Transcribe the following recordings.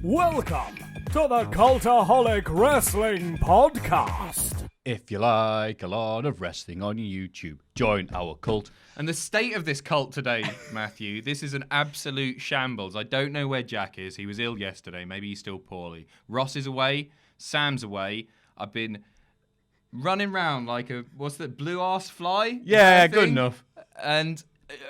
Welcome to the Cultaholic Wrestling Podcast. If you like a lot of wrestling on YouTube, join our cult. And the state of this cult today, Maffew, this is an absolute shambles. I don't know where Jack is. He was ill yesterday. Maybe he's still poorly. Ross is away. Sam's away. I've been running around like a, what's that, blue-ass fly? Yeah, good enough. And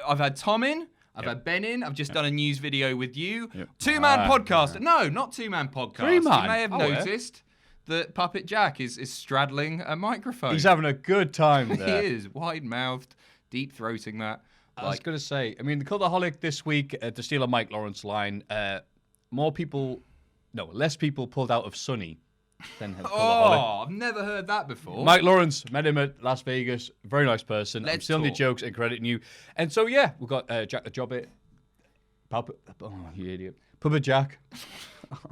I've had Tom in. I've had Ben in. I've just done a news video with you. Two-man podcast. No, not two-man podcast. Three-man. You may have noticed that Puppet Jack is straddling a microphone. He's having a good time there. He is. Wide-mouthed, deep-throating that. I was going to say, I mean, the Cultaholic this week, to steal a Mike Lawrence line, less people pulled out of Sunny than Cultaholic. Oh, I've never heard that before. Mike Lawrence, met him at Las Vegas. Very nice person. Let's I'm stealing your jokes and crediting you. And so, yeah, we've got Jack the Jobbit. You idiot. Puppet Jack.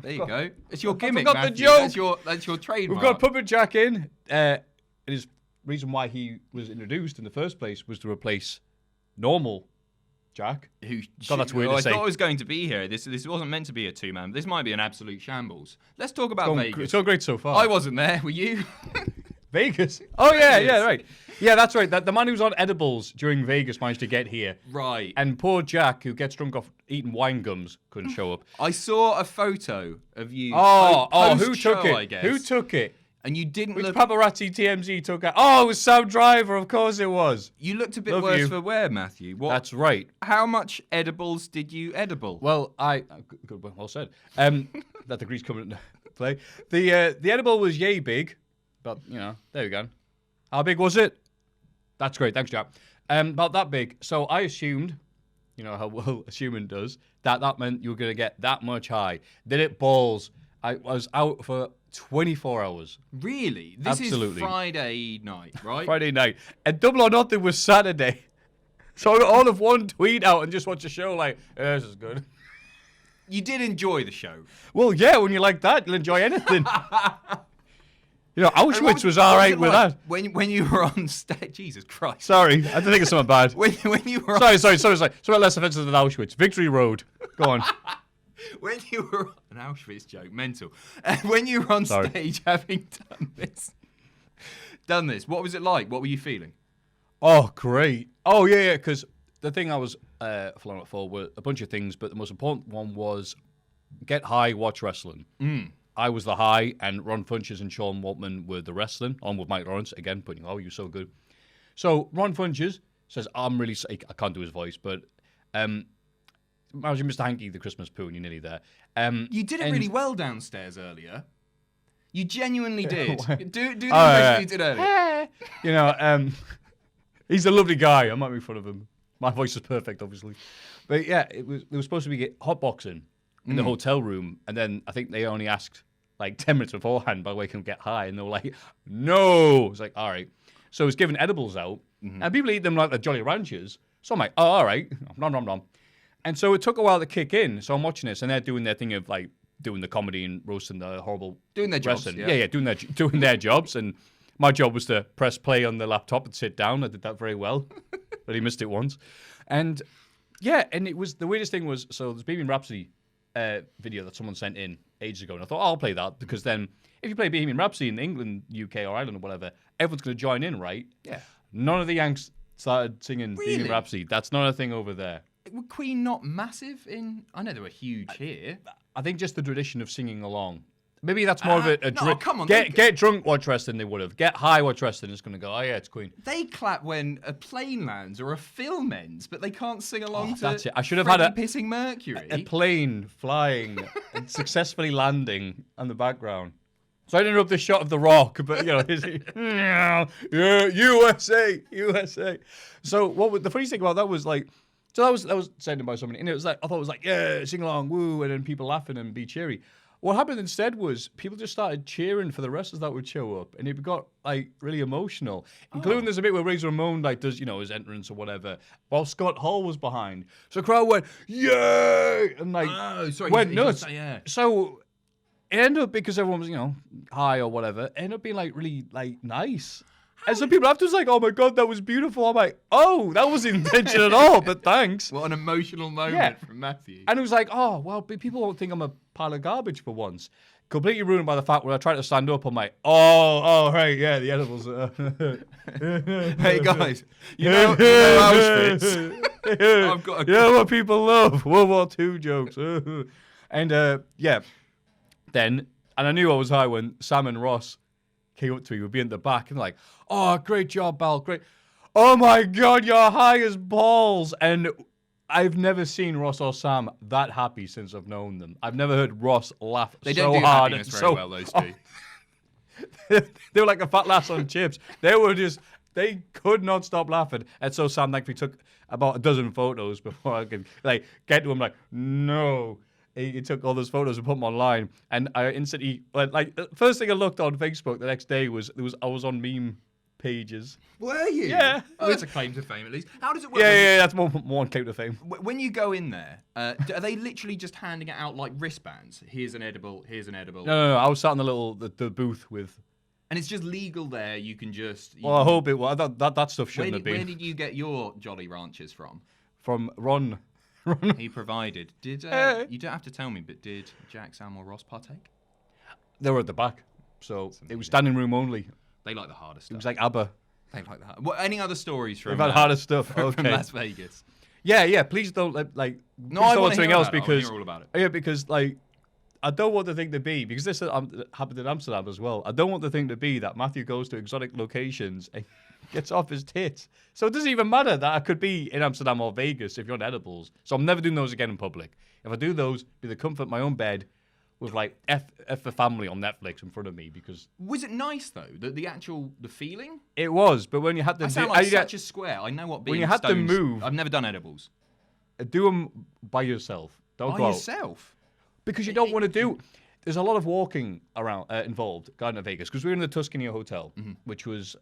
There you go. It's your gimmick, I forgot the Maffew. joke. That's your trademark. We've got Puppet Jack in. And his reason why he was introduced in the first place was to replace normal Jack. God, that's weird to say. I thought it was going to be here. This wasn't meant to be a two-man. This might be an absolute shambles. Let's talk about Vegas. It's all great so far. I wasn't there. Were you? Vegas? Oh, yeah, right. Yeah, that's right. The man who's on edibles during Vegas managed to get here. Right. And poor Jack, who gets drunk off eating wine gums, couldn't show up. I saw a photo of you. Who took it? I guess. Who took it? And you didn't Which look... paparazzi TMZ took it? Oh, it was Sam Driver. Of course it was. You looked a bit Love worse you. for wear, Maffew. What? That's right. How much edibles did you edible? Well, well said. That degree's coming into play. The edible was yay big, but there we go. How big was it? That's great. Thanks, Jack. About that big. So I assumed, how well assuming does, that meant you were going to get that much high. Did it balls? I was out for 24 hours. Really? This Absolutely. is Friday night, right? Friday night. And Double or Nothing was Saturday. So I got all of one tweet out and just watch a show like, this is good. You did enjoy the show. Well, yeah, when you like that, you'll enjoy anything. Auschwitz was all right with that. When you were on stage, Jesus Christ. Sorry, I didn't think of something bad. When you were Sorry. Something less offensive than Auschwitz. Victory Road. Go on. When you were an Auschwitz joke, mental. When you were on stage having done this, what was it like? What were you feeling? Oh, great. Oh, yeah, because the thing I was flying up for were a bunch of things, but the most important one was get high, watch wrestling. I was the high, and Ron Funches and Sean Waltman were the wrestling, on with Mike Lawrence, again, putting, you're so good. So Ron Funches says, I'm really sick. I can't do his voice, but imagine Mr. Hanky, the Christmas poo, and you're nearly there. You did it really well downstairs earlier. You genuinely did. Do the impression you did earlier. He's a lovely guy. I'm not making fun of him. My voice is perfect, obviously. But yeah, it was supposed to be hotboxing in the hotel room, and then I think they only asked like 10 minutes beforehand, by the way, can we get high? And they were like, no. It's like, all right. So it was giving edibles out, and people eat them like the Jolly Ranchers. So I'm like, oh, all right. Nom, nom, nom. And so it took a while to kick in. So I'm watching this, and they're doing their thing of like doing the comedy and roasting the horrible doing their jobs. wrestling. Yeah, doing their jobs. And my job was to press play on the laptop and sit down. I did that very well, but he missed it once. And yeah, and it was the weirdest thing was, so there's Bohemian Rhapsody video that someone sent in ages ago, and I thought, I'll play that, because then if you play Bohemian Rhapsody in England, UK, or Ireland, or whatever, everyone's going to join in, right? Yeah. None of the Yanks started singing Bohemian Rhapsody. That's not a thing over there. Were Queen not massive in... I know they were huge here. I think just the tradition of singing along. Maybe that's more of a drink. Come on. Get drunk, watch wrestling, they would have. Get high, watch wrestling, it's going to go, oh yeah, it's Queen. They clap when a plane lands or a film ends, but they can't sing along to that's it. I should have had Pissing Mercury. A plane flying and successfully landing on the background. So I didn't up the shot of The Rock, but yeah, USA. So the funny thing about that was like, so that was sent in by somebody, and it was like, I thought it was like, yeah, sing along, woo, and then people laughing and be cheery. What happened instead was people just started cheering for the wrestlers that would show up, and it got like really emotional. Including there's a bit where Razor Ramon like does his entrance or whatever, while Scott Hall was behind. So the crowd went yay and like went nuts. So it ended up, because everyone was high or whatever, it ended up being like really like nice. And some people afterwards like, oh my God, that was beautiful. I'm like, oh, that wasn't intention at all, but thanks. What an emotional moment from Maffew. And it was like, oh, well, people won't think I'm a pile of garbage for once. Completely ruined by the fact when I tried to stand up, I'm like, oh, right, yeah, the edibles. Hey guys, you know Auschwitz. I've got you know what people love? World War II jokes. And then, and I knew I was high when Sam and Ross came up to me, we'd be in the back, and like, oh, great job, Bal, great. Oh my God, you're high as balls. And I've never seen Ross or Sam that happy since I've known them. I've never heard Ross laugh They so don't do hard happiness and very so well, those two. they were like a fat lass on chips. They could not stop laughing. And so Sam thankfully took about a dozen photos before I could like get to him. Like, no. He took all those photos and put them online. And I instantly, like first thing I looked on Facebook the next day was I was on meme pages. Were you? Yeah. Oh, that's a claim to fame at least. How does it work? Yeah, that's more one claim to fame. When you go in there, are they literally just handing it out like wristbands? Here's an edible. Here's an edible. No. I was sat in the booth with. And it's just legal there. You can just. Well, I hope it was. That stuff shouldn't have been. Where did you get your Jolly Ranchers from? From Ron. He provided. Did you don't have to tell me, but did Jack, Sam, or Ross partake? They were at the back, so it was standing room only. They like the hardest stuff. It was like ABBA. They like that. What? Any other stories from? They've had harder stuff. From Okay. Las Vegas. Yeah. Please don't like. No, I want something else because hear all about it. Yeah, because like I don't want the thing to be because this happened in Amsterdam as well. I don't want the thing to be that Maffew goes to exotic locations and gets off his tits. So it doesn't even matter that I could be in Amsterdam or Vegas if you're on edibles. So I'm never doing those again in public. If I do those, be the comfort of my own bed. With like F for Family on Netflix in front of me because Was it nice though? The feeling? it was, but when you had to I sound like such a square. I know what being when you had to stones- move- I've never done edibles. do them by yourself. Don't By go out. yourself? Because you don't want to do. There's a lot of walking around involved going to Vegas because we were in the Tuscany Hotel, which was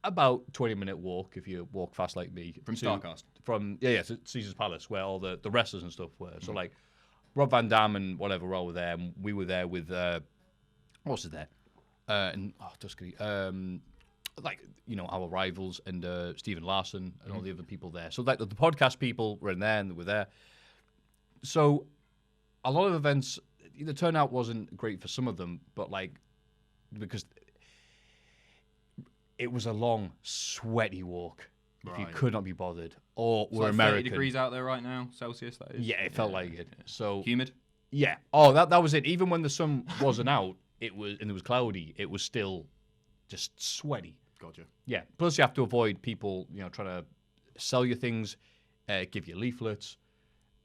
about 20-minute walk if you walk fast like me From to- StarCast? From to Caesar's Palace where all the wrestlers and stuff were. So like Rob Van Dam and whatever all were there, and we were there with what's it there? Tuscany. Like our rivals and Stephen Larson and all the other people there. So like the podcast people were in there and they were there. So a lot of events, the turnout wasn't great for some of them, but like because it was a long, sweaty walk. If you Right. could not be bothered, or It's we're like American. 30 degrees out there right now, Celsius, that is. Yeah, it felt like it. So Humid? yeah. Oh, that was it. Even when the sun wasn't out, it was cloudy. It was still just sweaty. Gotcha. Yeah. Plus, you have to avoid people, trying to sell you things, give you leaflets,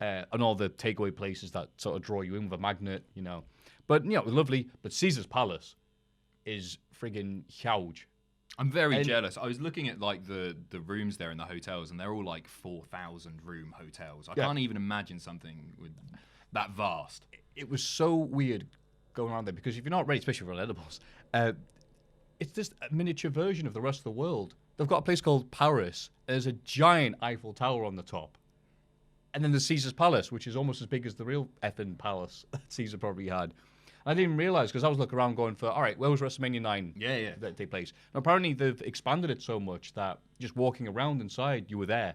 and all the takeaway places that sort of draw you in with a magnet. But it was lovely. But Caesar's Palace is friggin' huge. I'm very jealous. I was looking at like the rooms there in the hotels, and they're all like 4,000 room hotels. I can't even imagine something with that vast. It was so weird going around there because if you're not ready, especially for edibles, it's just a miniature version of the rest of the world. They've got a place called Paris. There's a giant Eiffel Tower on the top. And then there's Caesar's Palace, which is almost as big as the real effing palace that Caesar probably had. I didn't realize because I was looking around going for, all right, where was WrestleMania 9 Yeah. that take place? And apparently they've expanded it so much that just walking around inside, you were there.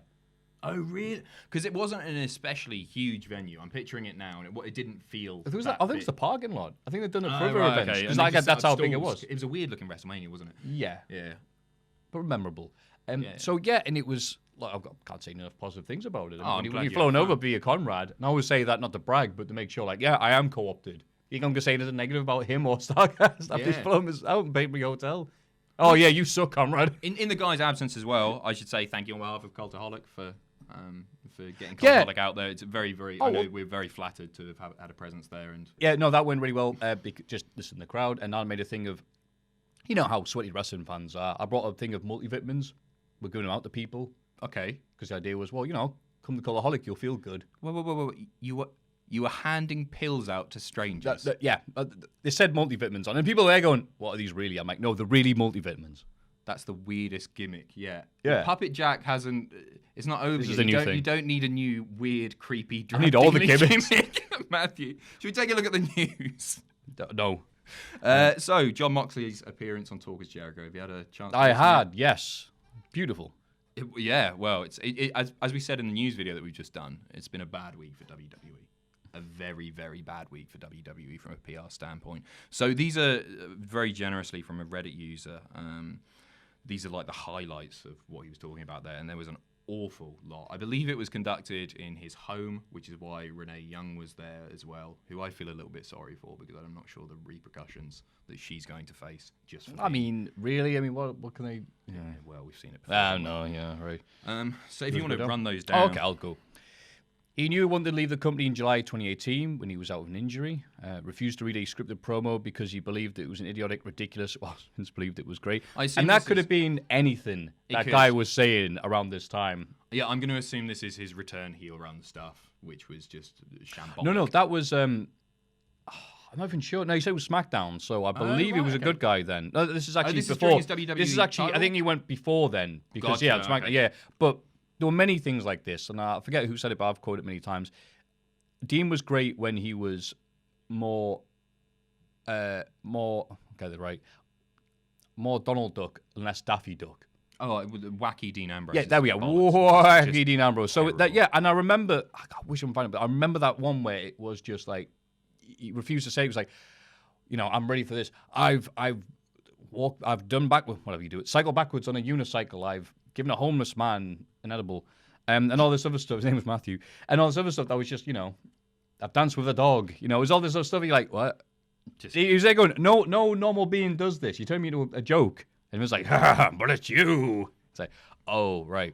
Oh, really? Because it wasn't an especially huge venue. I'm picturing it now, and it didn't feel. I think that it's big. the parking lot. I think they've done it for Oh, other right, events. okay. Because And they just that's set how up big it stalls. was. It was a weird looking WrestleMania, wasn't it? Yeah. Yeah. But memorable. Yeah. So, yeah, and it was, like, can't say enough positive things about it. I'm When glad you're you flown had over, fun. be a Conrad. And I always say that not to brag, but to make sure, like, yeah, I am co-opted. You can't say anything negative about him or StarCast after he's Yeah. flown us out and paid me hotel. Oh, yeah, you suck, Conrad. In the guy's absence as well, I should say thank you on behalf of Cultaholic for getting Yeah. Cultaholic out there. It's very, very. Oh, I know well- we're very flattered to have had a presence there, and Yeah, no, that went really well. Just listen to the crowd, and I made a thing of, you know how sweaty wrestling fans are. I brought a thing of multivitamins. We're giving them out to people okay. because the idea was, well, come to Cultaholic, you'll feel good. Wait. You were handing pills out to strangers. They said multivitamins on, and people are there going, "What are these really?" I'm like, "No, they're really multivitamins." That's the weirdest gimmick yet. Yeah. Puppet Jack hasn't. It's not over This yet. is a new thing. You don't need a new weird, creepy. I need all the English gimmicks. gimmick. Maffew, should we take a look at the news? No, So, John Moxley's appearance on Talk is Jericho. Have you had a chance? I had, yes. Beautiful. Well, as we said in the news video that we've just done, it's been a bad week for WWE. A very, very bad week for WWE from a PR standpoint. So these are very generously from a Reddit user. These are like the highlights of what he was talking about there, and there was an awful lot. I believe it was conducted in his home, which is why Renee Young was there as well, who I feel a little bit sorry for because I'm not sure the repercussions that she's going to face. I mean, really? I mean, what can they? Yeah, well, we've seen it before. No, yeah, right. So if you want to run those down. Okay, I'll go. He knew he wanted to leave the company in July 2018 when he was out of an injury. Refused to read a scripted promo because he believed it was an idiotic, ridiculous. Well, since believed it was great. And that could have been anything that guy was saying around this time. Yeah, I'm going to assume this is his return heel run stuff, which was just shambolic. No, that was. I'm not even sure. No, he said it was SmackDown, so I believe he was a good guy then. No, this is actually before. This is actually. I think he went before then because SmackDown. Okay. Yeah, but. There were many things like this, and I forget who said it, but I've quoted it many times. Dean was great when he was more Donald Duck and less Daffy Duck. Oh, wacky Dean Ambrose. Yeah, there we are. Wacky Dean Ambrose. So and I remember, I wish I could find it, but I remember that one where it was just like, he refused to say, it was like, I'm ready for this. I've done backward, whatever you do it, cycle backwards on a unicycle. I've given a homeless man an edible, and all this other stuff. His name was Maffew, and all this other stuff that was just, I've danced with a dog. It was all this other stuff. You're like, what? He was there going, no normal being does this. You turn me into a joke, and he was like, but it's you. It's like, oh right.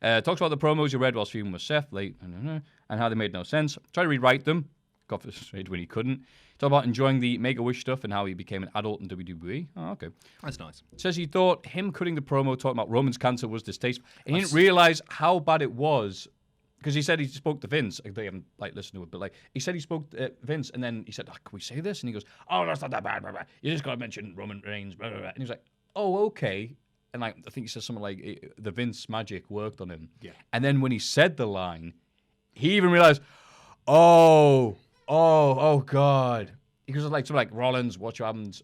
Talks about the promos you read while streaming with Seth late, and how they made no sense. Tried to rewrite them. Got frustrated when he couldn't. Talk about enjoying the Make-A-Wish stuff and how he became an adult in WWE. Oh, okay. That's nice. Says he thought him cutting the promo talking about Roman's cancer was distasteful. And he didn't realize how bad it was because he said he spoke to Vince. They haven't listened to it, but he said he spoke to Vince, and then he said, "Can we say this?" And he goes, "Oh, that's not that bad. Blah, blah. You just got to mention Roman Reigns." Blah, blah, blah. And he was like, "Oh, okay." And I think he said something like the Vince magic worked on him. Yeah. And then when he said the line, he even realized, oh God. Because it's like Rollins, watch what happens.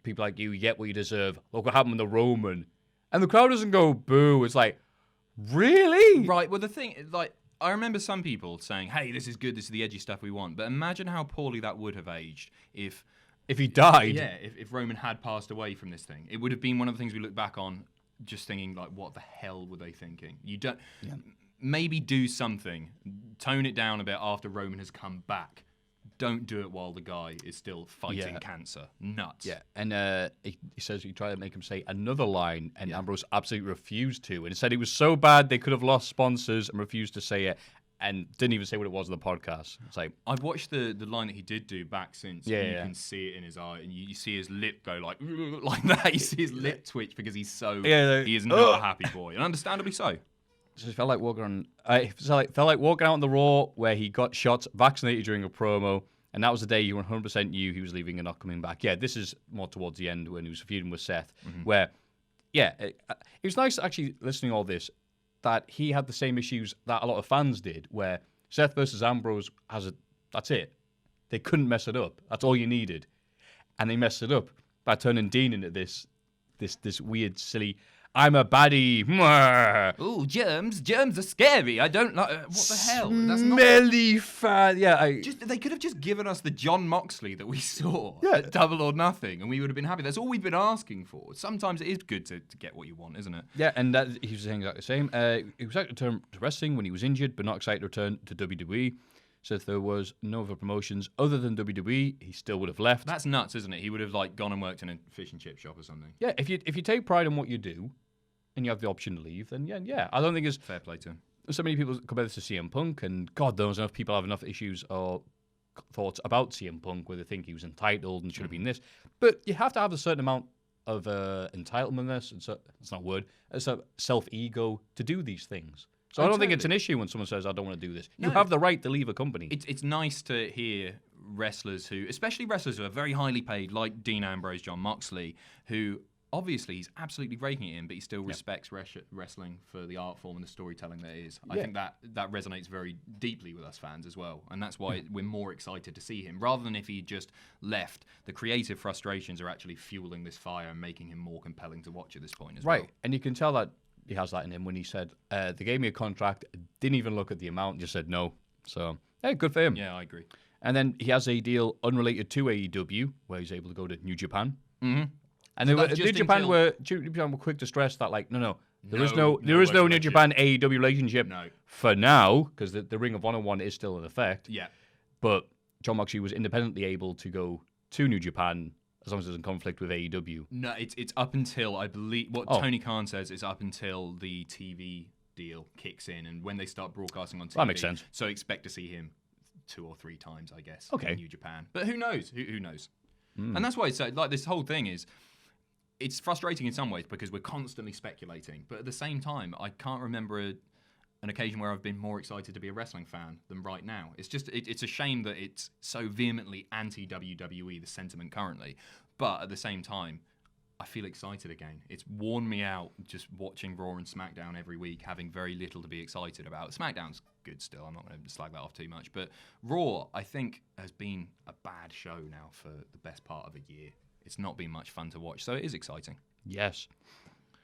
People like you get what you deserve. Look what happened with the Roman. And the crowd doesn't go boo. It's like, really? Right. Well, the thing, I remember some people saying, hey, this is good. This is the edgy stuff we want. But imagine how poorly that would have aged if he died. Yeah, if Roman had passed away from this thing. It would have been one of the things we look back on just thinking, like, what the hell were they thinking? You don't... Yeah. Maybe do something. Tone it down a bit after Roman has come back. Don't do it while the guy is still fighting cancer. Nuts. Yeah, and he says he tried to make him say another line, and Ambrose absolutely refused to. And said it was so bad they could have lost sponsors and refused to say it, and didn't even say what it was on the podcast. It's like, I've watched the line that he did do back since. You can see it in his eye, and you see his lip go like that. You see his lip twitch because he's so he is not a happy boy, and understandably so. So it felt like walking on. Felt like walking out on the Raw where he got shots, vaccinated during a promo, and that was the day you 100% knew he was leaving and not coming back. Yeah, this is more towards the end when he was feuding with Seth, where, it was nice actually listening to all this that he had the same issues that a lot of fans did, where Seth versus Ambrose that's it. They couldn't mess it up. That's all you needed, and they messed it up by turning Dean into this weird, silly. I'm a baddie. Ooh, germs are scary. I don't like. What the hell? That's smelly fat. Yeah, they could have just given us the John Moxley that we saw at Double or Nothing, and we would have been happy. That's all we've been asking for. Sometimes it is good to get what you want, isn't it? Yeah, and he was saying exactly the same. He was excited to return to wrestling when he was injured, but not excited to return to WWE. So if there was no other promotions other than WWE, he still would have left. That's nuts, isn't it? He would have gone and worked in a fish and chip shop or something. Yeah, if you take pride in what you do, and you have the option to leave, then yeah. I don't think it's fair play to him. So many people compare this to CM Punk, and God knows enough people have enough issues or thoughts about CM Punk where they think he was entitled and should have been this. But you have to have a certain amount of entitlementness, and so it's not a word, it's a self-ego to do these things. So I don't think it's an issue when someone says, I don't want to do this. You have the right to leave a company. It's nice to hear wrestlers especially wrestlers who are very highly paid, like Dean Ambrose, John Moxley, who obviously he's absolutely raking it in, but he still respects wrestling for the art form and the storytelling that it is. I think that resonates very deeply with us fans as well, and that's why we're more excited to see him, rather than if he just left. The creative frustrations are actually fueling this fire and making him more compelling to watch at this point as well. Right, and you can tell that he has that in him when he said, they gave me a contract, didn't even look at the amount, just said no. So, hey, good for him. Yeah, I agree. And then he has a deal unrelated to AEW, where he's able to go to New Japan. Mm-hmm. And New Japan were quick to stress that, like, there is no New Japan AEW relationship for now, because the Ring of Honor one is still in effect. Yeah. But John Moxley was independently able to go to New Japan as long as it's in conflict with AEW. No, it's up until, I believe, Tony Khan says is up until the TV deal kicks in, and when they start broadcasting on TV. That makes sense. So expect to see him 2 or 3 times, I guess, in New Japan. But who knows? Who knows? And that's why it's like this whole thing is, it's frustrating in some ways because we're constantly speculating. But at the same time, I can't remember an occasion where I've been more excited to be a wrestling fan than right now. It's just, it's a shame that it's so vehemently anti-WWE, the sentiment currently. But at the same time, I feel excited again. It's worn me out just watching Raw and SmackDown every week, having very little to be excited about. SmackDown's good still. I'm not going to slag that off too much. But Raw, I think, has been a bad show now for the best part of a year. It's not been much fun to watch, so it is exciting. Yes.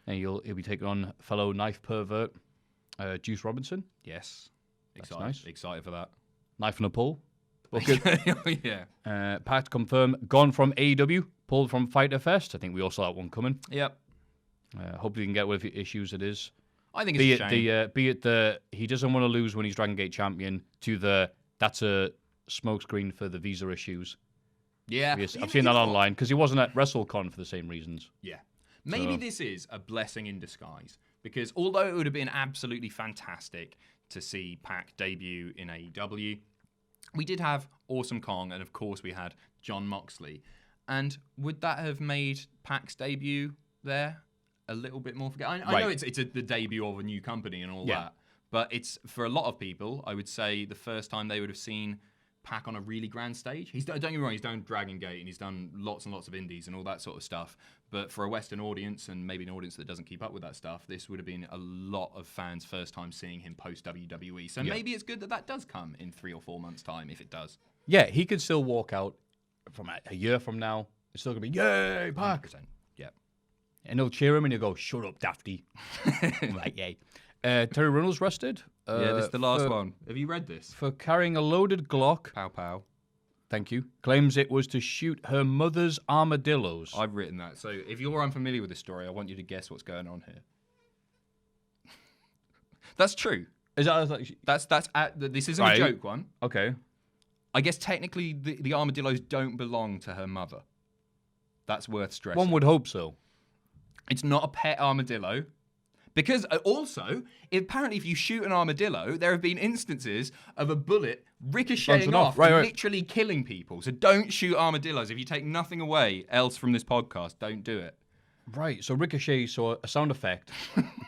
And he'll be taking on fellow knife pervert, Juice Robinson. Yes. Excited. Nice. Excited for that. Knife and a pull. Yeah. Pact confirmed, gone from AEW, pulled from Fyter Fest. I think we all saw that one coming. Yep. Hopefully we can get whatever issues it is. I think it's a shame. Be it the he doesn't want to lose when he's Dragon Gate champion, to the that's a smokescreen for the visa issues. Yeah. I've seen that online because he wasn't at WrestleCon for the same reasons. Yeah. Maybe this is a blessing in disguise, because although it would have been absolutely fantastic to see Pac debut in AEW, we did have Awesome Kong, and of course we had Jon Moxley. And would that have made Pac's debut there a little bit more forgettable? I know it's the debut of a new company and all that, but it's, for a lot of people, I would say the first time they would have seen Pac on a really grand stage. Don't get me wrong, he's done Dragon Gate and he's done lots and lots of indies and all that sort of stuff. But for a Western audience, and maybe an audience that doesn't keep up with that stuff, this would have been a lot of fans' first time seeing him post WWE. So maybe it's good that does come in 3 or 4 months' time, if it does. Yeah, he could still walk out from a year from now. It's still going to be, yay, Pac. 100%. Yeah. And they'll cheer him and he'll go, shut up, Dafty. I'm like, yay. Terry Runnels rested. This is the last one. Have you read this? For carrying a loaded Glock. Pow pow. Thank you. Claims it was to shoot her mother's armadillos. I've written that. So if you're unfamiliar with this story, I want you to guess what's going on here. That's true. Is that this isn't a joke one. Okay. I guess technically the armadillos don't belong to her mother. That's worth stressing. One would hope so. It's not a pet armadillo. Because also, apparently if you shoot an armadillo, there have been instances of a bullet ricocheting off and literally killing people. So don't shoot armadillos. If you take nothing away else from this podcast, don't do it. Right, so ricochet, so a sound effect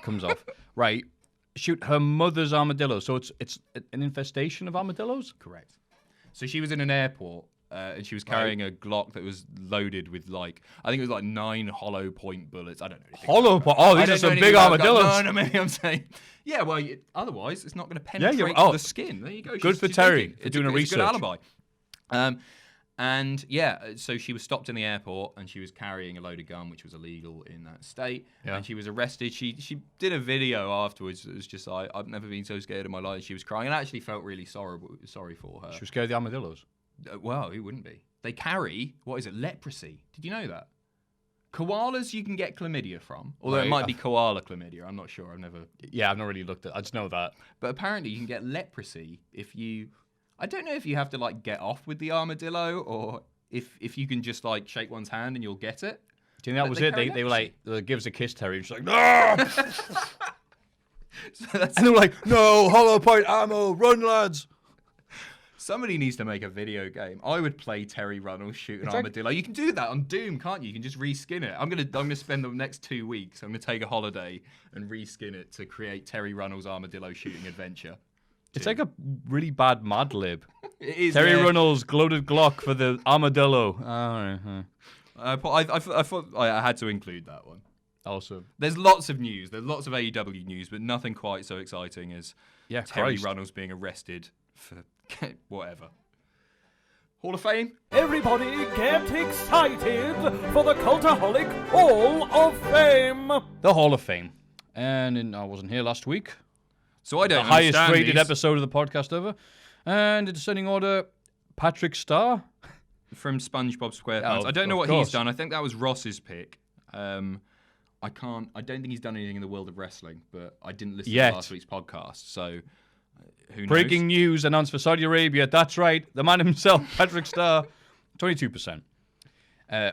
comes off. Right, shoot her mother's armadillo. So it's an infestation of armadillos? Correct. So she was in an airport. And she was carrying a Glock that was loaded with, like, I think it was like 9 hollow point bullets. I don't know. Hollow point? Oh, these are some big armadillos. No, maybe I'm saying. Yeah, well, otherwise it's not going to penetrate the skin. There you go. Good for Terry for doing a research. It's a good alibi. And yeah, so she was stopped in the airport and she was carrying a loaded gun, which was illegal in that state. Yeah. And she was arrested. She did a video afterwards. It was just like, I've never been so scared in my life. She was crying, and I actually felt really sorry for her. She was scared of the armadillos. Well, who wouldn't be? They carry, leprosy. Did you know that? Koalas you can get chlamydia from. Although it might be koala chlamydia. I'm not sure. I've not really looked at it. I just know that. But apparently you can get leprosy if you... I don't know if you have to, like, get off with the armadillo or if you can just, like, shake one's hand and you'll get it. Do you think that was it? They were like, give us a kiss, Terry. And she's like, no! And they were like, no, hollow point ammo, run, lads. Somebody needs to make a video game. I would play Terry Runnels shoot an armadillo. You can do that on Doom, can't you? You can just reskin it. I'm gonna spend the next 2 weeks. I'm gonna take a holiday and reskin it to create Terry Runnels armadillo shooting adventure. It's like a really bad Mad Lib. It is. Terry Runnels gloated Glock for the armadillo. All right. I thought I had to include that one. Awesome. There's lots of news. There's lots of AEW news, but nothing quite so exciting as Terry Christ. Runnels being arrested for whatever. Hall of Fame? Everybody get excited for the Cultaholic Hall of Fame! The Hall of Fame. And I wasn't here last week. So I don't The highest understand rated these. episode of the podcast ever. And in descending order, Patrick Starr. From SpongeBob SquarePants. Oh, I don't know of what course. he's done. I think that was Ross's pick. I don't think he's done anything in the world of wrestling, but I didn't listen Yet. to last week's podcast, so who knows? Breaking news announced for Saudi Arabia. That's right. The man himself, Patrick Starr, 22%.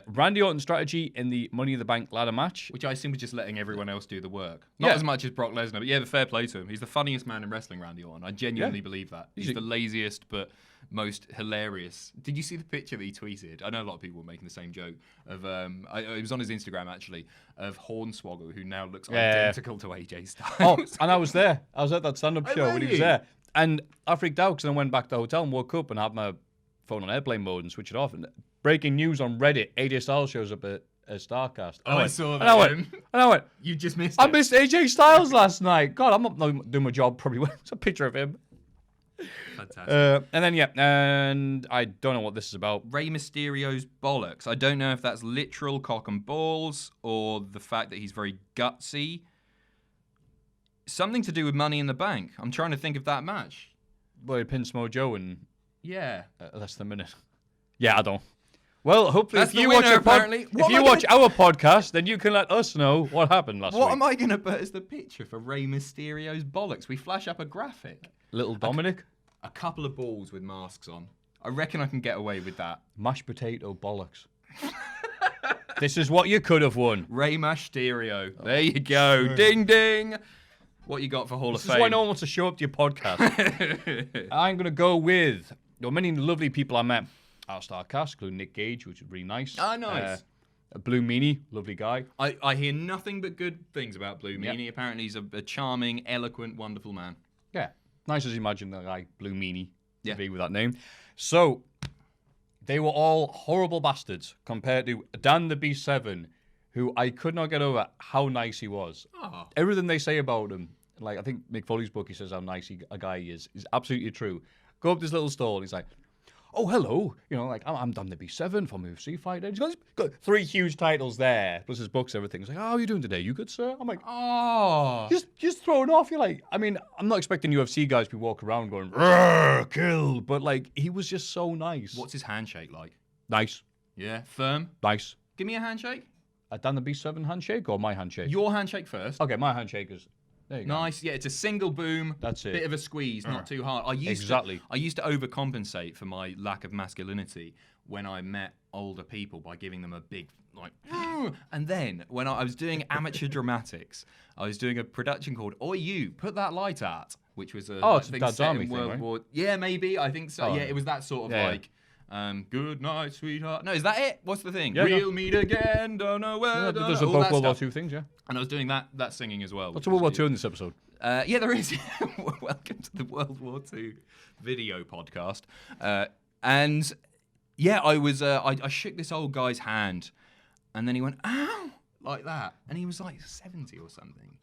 Randy Orton's strategy in the Money in the Bank ladder match. Which I assume was just letting everyone else do the work. Not Yeah. as much as Brock Lesnar, but yeah, the fair play to him. He's the funniest man in wrestling, Randy Orton. I genuinely believe that. He's the laziest but most hilarious. Did you see the picture that he tweeted? I know a lot of people were making the same joke of it was on his Instagram actually, of Hornswoggle, who now looks identical to AJ Styles. Oh, and I was there. I was at that stand-up Oh, show were when he was you? there. And I freaked out because I went back to the hotel and woke up and had my phone on airplane mode and switched it off. And breaking news on Reddit, AJ Styles shows up at StarCast. Oh, I saw that. And I went, You just missed I it. missed AJ Styles last night. God, I'm not doing my job probably well. It's a picture of him. Fantastic. And I don't know what this is about. Rey Mysterio's bollocks. I don't know if that's literal cock and balls or the fact that he's very gutsy. Something to do with Money in the Bank. I'm trying to think of that match. Well, he pinned Samoa Joe in Yeah. less than a minute. Yeah, I don't. Well, hopefully, That's if the you watch winner, a apparently. if What you am I watch our podcast, then you can let us know what happened last What week. am I going to put as the picture for Rey Mysterio's bollocks? We flash up a graphic. Little Dominic, A couple of balls with masks on. I reckon I can get away with that. mashed potato bollocks. This is what you could have won. Rey Mysterio. There you go. Ding, ding. What you got for Hall of This is Fame? why no one wants to show up to your podcast. I'm going to go with many lovely people I met at StarCast, including Nick Gage, which was really nice. Ah, nice. Blue Meanie, lovely guy. I hear nothing but good things about Blue Meanie. Apparently he's a charming, eloquent, wonderful man. Yeah, nice as you imagine the guy Blue Meanie to Yeah. be with that name. So, they were all horrible bastards compared to Dan the B7, who I could not get over how nice he was. Oh. Everything they say about him, like I think Mick Foley's book, he says how nice a guy he is absolutely true. Go up to this little stall, and he's like, oh, hello, I'm Dan the B7, former UFC fighter. He's got 3 huge titles there, plus his books, everything. He's like, how are you doing today? You good, sir? I'm like, Oh. just thrown off. You're like, I mean, I'm not expecting UFC guys to be walking around going, "Rrr, kill," but like, he was just so nice. What's his handshake like? Nice, Yeah. Firm? nice. Give me a handshake. A Dan the B7 handshake or my handshake? Your handshake first. Okay, my handshake is, there you go. Nice. Yeah, it's a single boom. That's it. Bit of a squeeze, not too hard. I used to overcompensate for my lack of masculinity when I met older people by giving them a big like. And then when I was doing amateur dramatics, I was doing a production called "Oi You, Put That Light Out," which was a it's a Dad's set Army in thing, World right? War. Yeah, maybe I think so. Oh. Yeah, it was that sort of Yeah. like. Good night, sweetheart. No, is that it? What's the thing? Yeah, We'll meet again. Don't know where. Yeah, there's all both that World War stuff. II things, yeah. And I was doing that singing as well. What's which a World War was II in this episode? yeah, there is. Welcome to the World War II video podcast. And yeah, I was. I shook this old guy's hand, and then he went, "Ow!" like that, and he was like 70 or something.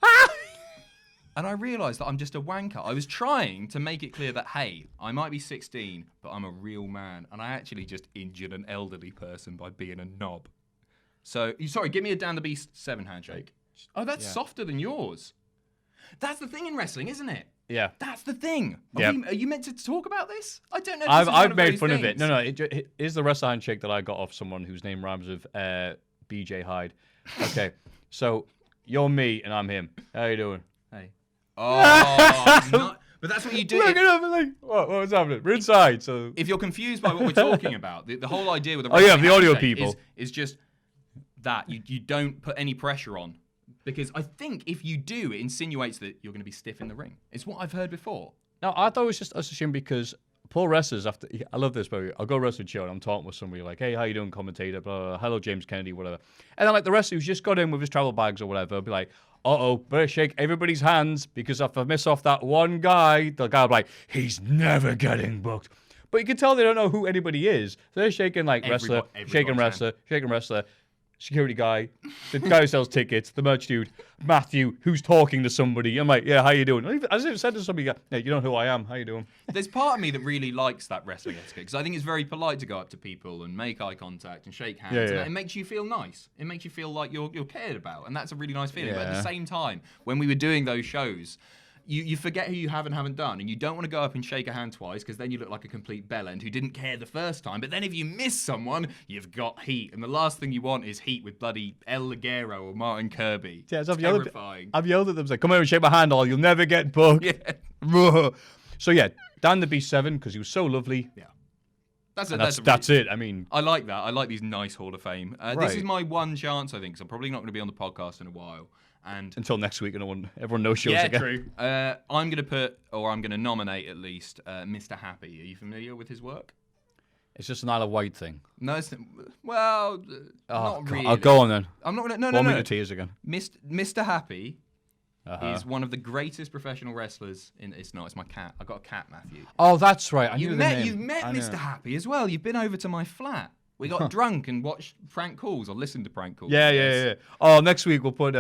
And I realised that I'm just a wanker. I was trying to make it clear that, hey, I might be 16, but I'm a real man, and I actually just injured an elderly person by being a knob. So, sorry, give me a Dan the Beast 7 handshake. Oh, that's softer than yours. That's the thing in wrestling, isn't it? Yeah. That's the thing. Yeah. Are you meant to talk about this? I don't know. If this is one I've of made those fun of it. things. No, it is the wrestler handshake that I got off someone whose name rhymes with BJ Hyde. Okay, so you're me and I'm him. How you doing? Hey. Oh, but that's what you do. Look at everything. What was happening? We're inside, so If you're confused by what we're talking about, the whole idea with the yeah, wrestling the audio handshake people. is just that you don't put any pressure on, because I think if you do, it insinuates that you're going to be stiff in the ring. It's what I've heard before. No, I thought it was just us assumed because poor wrestlers after. I love this, but I'll go wrestling show and I'm talking with somebody like, hey, how you doing, commentator? Blah, blah, blah. Hello, James Kennedy, whatever. And then like the wrestler who's just got in with his travel bags or whatever, will be like, better shake everybody's hands because if I miss off that one guy, the guy will be like, he's never getting booked. But you can tell they don't know who anybody is. So they're shaking like wrestler, shaking everybody's wrestler, security guy, the guy who sells tickets, the merch dude, Maffew, who's talking to somebody. I'm like, yeah, how you doing? As if I said to somebody, yeah, you know who I am. How you doing? There's part of me that really likes that wrestling etiquette because I think it's very polite to go up to people and make eye contact and shake hands. Yeah. And it makes you feel nice. It makes you feel like you're cared about, and that's a really nice feeling. But at Yeah. the same time, when we were doing those shows, you forget who you haven't done, and you don't want to go up and shake a hand twice because then you look like a complete bellend who didn't care the first time. But then if you miss someone, you've got heat, and the last thing you want is heat with bloody El Ligero or Martin Kirby. Yeah, so Terrifying. I've yelled at them, like, come over and shake my hand, or you'll never get booked. Yeah. So yeah, Dan the Beast 7 because he was so lovely. Yeah. That's it. I mean, I like that. I like these nice Hall of Fame. This Right. is my one chance, I think, because I'm probably not going to be on the podcast in a while. And until next week, and everyone knows shows yeah, again. true. I'm going to nominate at least Mr. Happy. Are you familiar with his work? It's just an Isle of Wight thing. No, not God. really. I'll go on then. I'm not going to. Bore me No. to tears again. Mr. Happy Uh-huh. is one of the greatest professional wrestlers in. It's my cat. I got a cat, Maffew. Oh, that's right. I knew You've the name. met I know. Mr. Happy as well. You've been over to my flat. We got drunk and watched prank calls or listened to prank calls. Yeah. Oh, next week we'll put.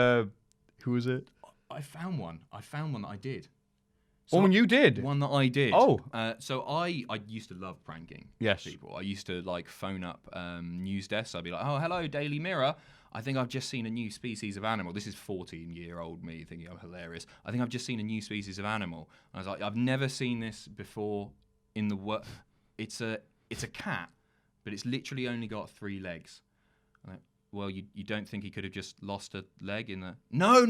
Who is it? I found one that I did. One you did. One that I did. Oh. So I used to love pranking Yes. people. I used to like phone up news desks. I'd be like, oh, hello, Daily Mirror. I think I've just seen a new species of animal. This is 14-year-old me thinking I'm hilarious. I think I've just seen a new species of animal. I was like, I've never seen this before in the world. It's a cat, but it's literally only got 3 legs. I'm like, well, you don't think he could have just lost a leg in the... No,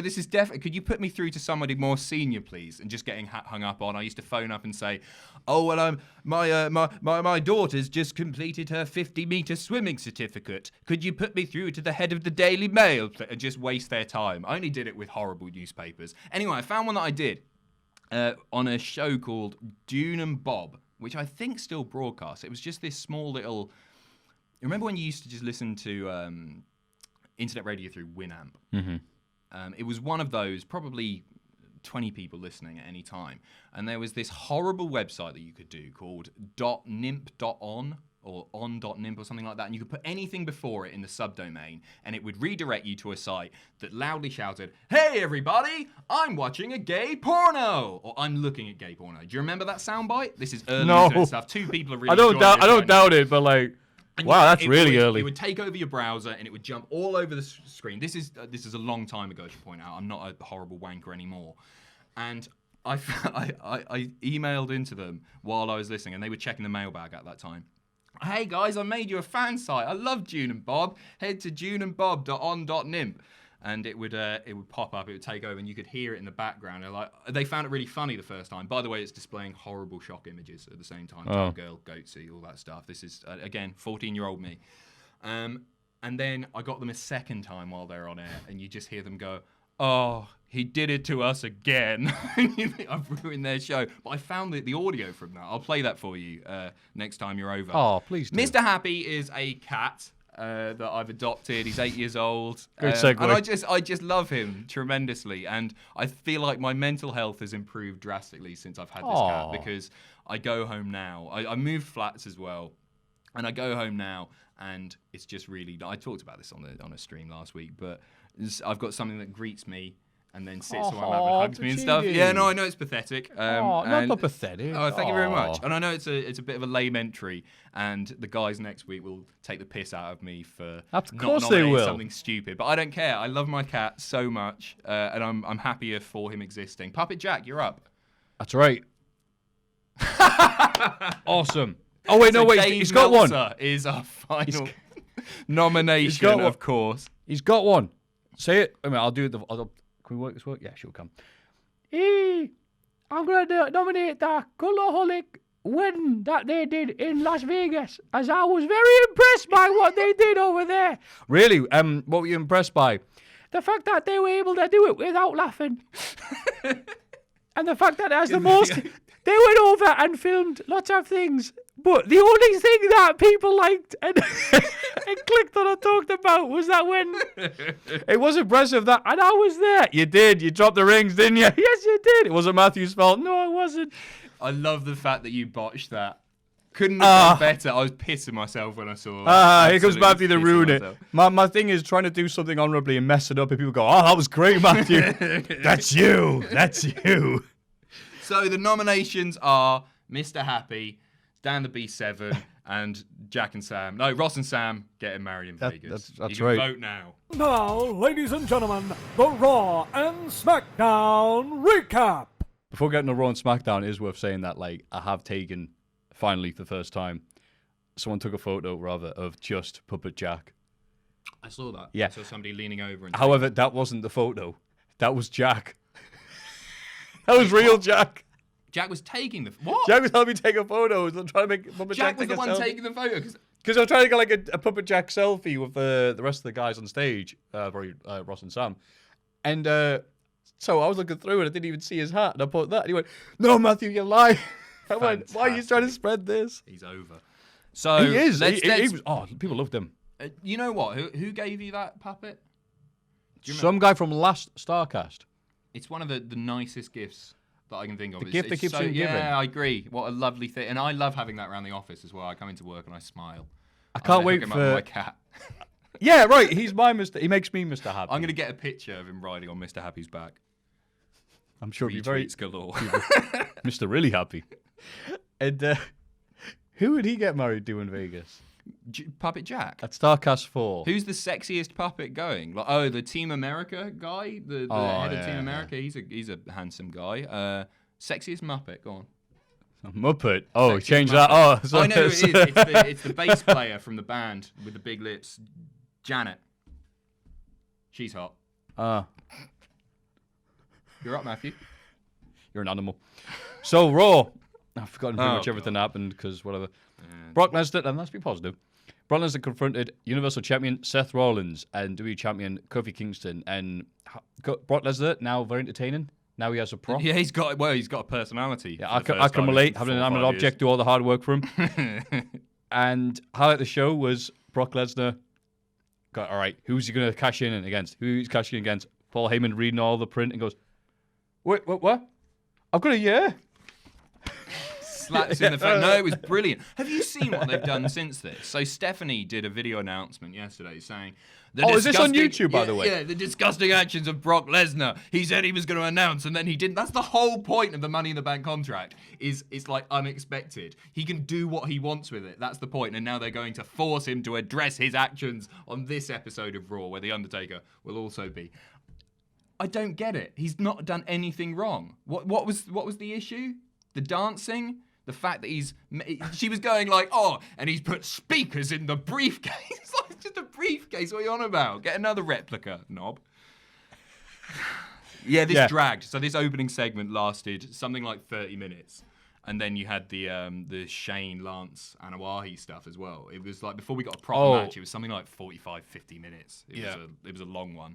this is definitely... Could you put me through to somebody more senior, please? And just getting hung up on. I used to phone up and say, oh, well, my daughter's just completed her 50-meter swimming certificate. Could you put me through to the head of the Daily Mail? And just waste their time. I only did it with horrible newspapers. Anyway, I found one that I did on a show called Dune and Bob, which I think still broadcasts. It was just this small little... Remember when you used to just listen to internet radio through Winamp? Mm-hmm. It was one of those, probably 20 people listening at any time. And there was this horrible website that you could do called .nimp.on or on.nimp or something like that. And you could put anything before it in the subdomain, and it would redirect you to a site that loudly shouted, hey, everybody, I'm watching a gay porno, or I'm looking at gay porno. Do you remember that soundbite? This is early internet stuff. 2 people are really I don't doubt it, but like... And wow, that's really early. It would take over your browser and it would jump all over the screen. This is a long time ago, I should point out. I'm not a horrible wanker anymore. And I emailed into them while I was listening, and they were checking the mailbag at that time. Hey guys, I made you a fan site. I love June and Bob. Head to juneandbob.on.nimp. And it would pop up, it would take over, and you could hear it in the background. They found it really funny the first time. By the way, it's displaying horrible shock images at the same time. Oh. Girl, goatsy, all that stuff. This is, again, 14-year-old me. And then I got them a second time while they're on air, and you just hear them go, oh, he did it to us again. You think I've ruined their show. But I found the audio from that. I'll play that for you next time you're over. Oh, please do. Mr. Happy is a cat. That I've adopted. He's 8 years old. Great segue. And I just love him tremendously. And I feel like my mental health has improved drastically since I've had this cat, because I go home now. I moved flats as well. And I go home now, and it's just really... I talked about this on a stream last week, but I've got something that greets me and then sits where I'm at and hugs me and stuff. Yeah, no, I know it's pathetic. Not pathetic. Oh, thank you very much. And I know it's a bit of a lame entry, and the guys next week will take the piss out of me for Of not course they nominating will. something stupid. But I don't care. I love my cat so much, and I'm happier for him existing. Puppet Jack, you're up. That's right. Awesome. Oh wait, no, So wait. Dave He's got one. Meltzer is our final nomination, of course. He's got one. Say it. I mean, I'll do it. Can we work this work? Yeah, she'll come. Hey, I'm gonna nominate the Cultaholic win that they did in Las Vegas, as I was very impressed by what they did over there. Really? What were you impressed by? The fact that they were able to do it without laughing, and the fact that as the most, they went over and filmed lots of things. But the only thing that people liked and clicked on and talked about was that when it was impressive that, and I was there. You did. You dropped the rings, didn't you? Yes, you did. It wasn't Matthew's fault. No, it wasn't. I love the fact that you botched that. Couldn't have done better. I was pissing myself when I saw that. Here comes Maffew to ruin it. My thing is trying to do something honourably and mess it up, and people go, "Oh, that was great, Maffew." That's you. That's you. So the nominations are Mr. Happy, Dan the B7, and Jack and Sam. No, Ross and Sam getting married in Vegas. That's you right. can vote now. Now, ladies and gentlemen, the Raw and SmackDown Recap. Before getting to Raw and SmackDown, it is worth saying that I have taken, finally for the first time, someone took a photo rather of just Puppet Jack. I saw that. Yeah. I saw somebody leaning over. And However, that wasn't the photo. That was Jack. That was real Jack. Jack was taking the... What? Jack was helping me take a photo. I was trying to make Puppet Jack was take the a one selfie. taking the photo. Because I was trying to get a Puppet Jack selfie with the rest of the guys on stage, Ross and Sam. And so I was looking through and I didn't even see his hat. And I put that. And he went, "No, Maffew, you lie." I went, "Why are you trying to spread this?" He's over. So he is. He was, people loved him. You know what? Who gave you that puppet? Some guy from last Starcast. It's one of the nicest gifts that I can think of. The gift that keeps on giving. Yeah, I agree. What a lovely thing. And I love having that around the office as well. I come into work and I smile. I can't wait hook him for... up with my cat. Yeah, right. He's my Mr. He makes me Mr. Happy. I'm going to get a picture of him riding on Mr. Happy's back. I'm sure he'll be very... galore. Mr. Really Happy. And who would he get married to in Vegas? Puppet Jack. At Starcast 4. Who's the sexiest puppet going? The Team America guy? The head of Team America? Yeah. He's a handsome guy. Sexiest Muppet, go on. Muppet. Oh, Sexiest change Muppet. that. Oh, so I know it is. It's the bass player from the band with the big lips. Janet. She's hot. You're up, Maffew. You're an animal. So, Raw. I've forgotten pretty much everything happened because whatever. Brock Lesnar, and let's be positive. Brock Lesnar confronted Universal Champion Seth Rollins and WWE Champion Kofi Kingston. And Brock Lesnar, now very entertaining. Now he has a prop. Yeah, he's got a personality. Yeah, I can relate. Having an inanimate object do all the hard work for him. And highlight of the show was Brock Lesnar. Got, all right, who's he going to cash in against? Who's cashing in against? Paul Heyman reading all the print and goes, "Wait, what? I've got a year." Slaps in the face. No, it was brilliant. Have you seen what they've done since this? So Stephanie did a video announcement yesterday saying... is this on YouTube, by the way? Yeah, the disgusting actions of Brock Lesnar. He said he was going to announce, and then he didn't. That's the whole point of the Money in the Bank contract, is it's like unexpected. He can do what he wants with it. That's the point. And now they're going to force him to address his actions on this episode of Raw, where The Undertaker will also be. I don't get it. He's not done anything wrong. What was the issue? The dancing? The fact that she was going like, and he's put speakers in the briefcase. It's like, just a briefcase. What are you on about? Get another replica, knob. This dragged. So this opening segment lasted something like 30 minutes. And then you had the Shane, Lance, Anoa'i stuff as well. It was like, before we got a proper match, it was something like 45, 50 minutes. It was a long one.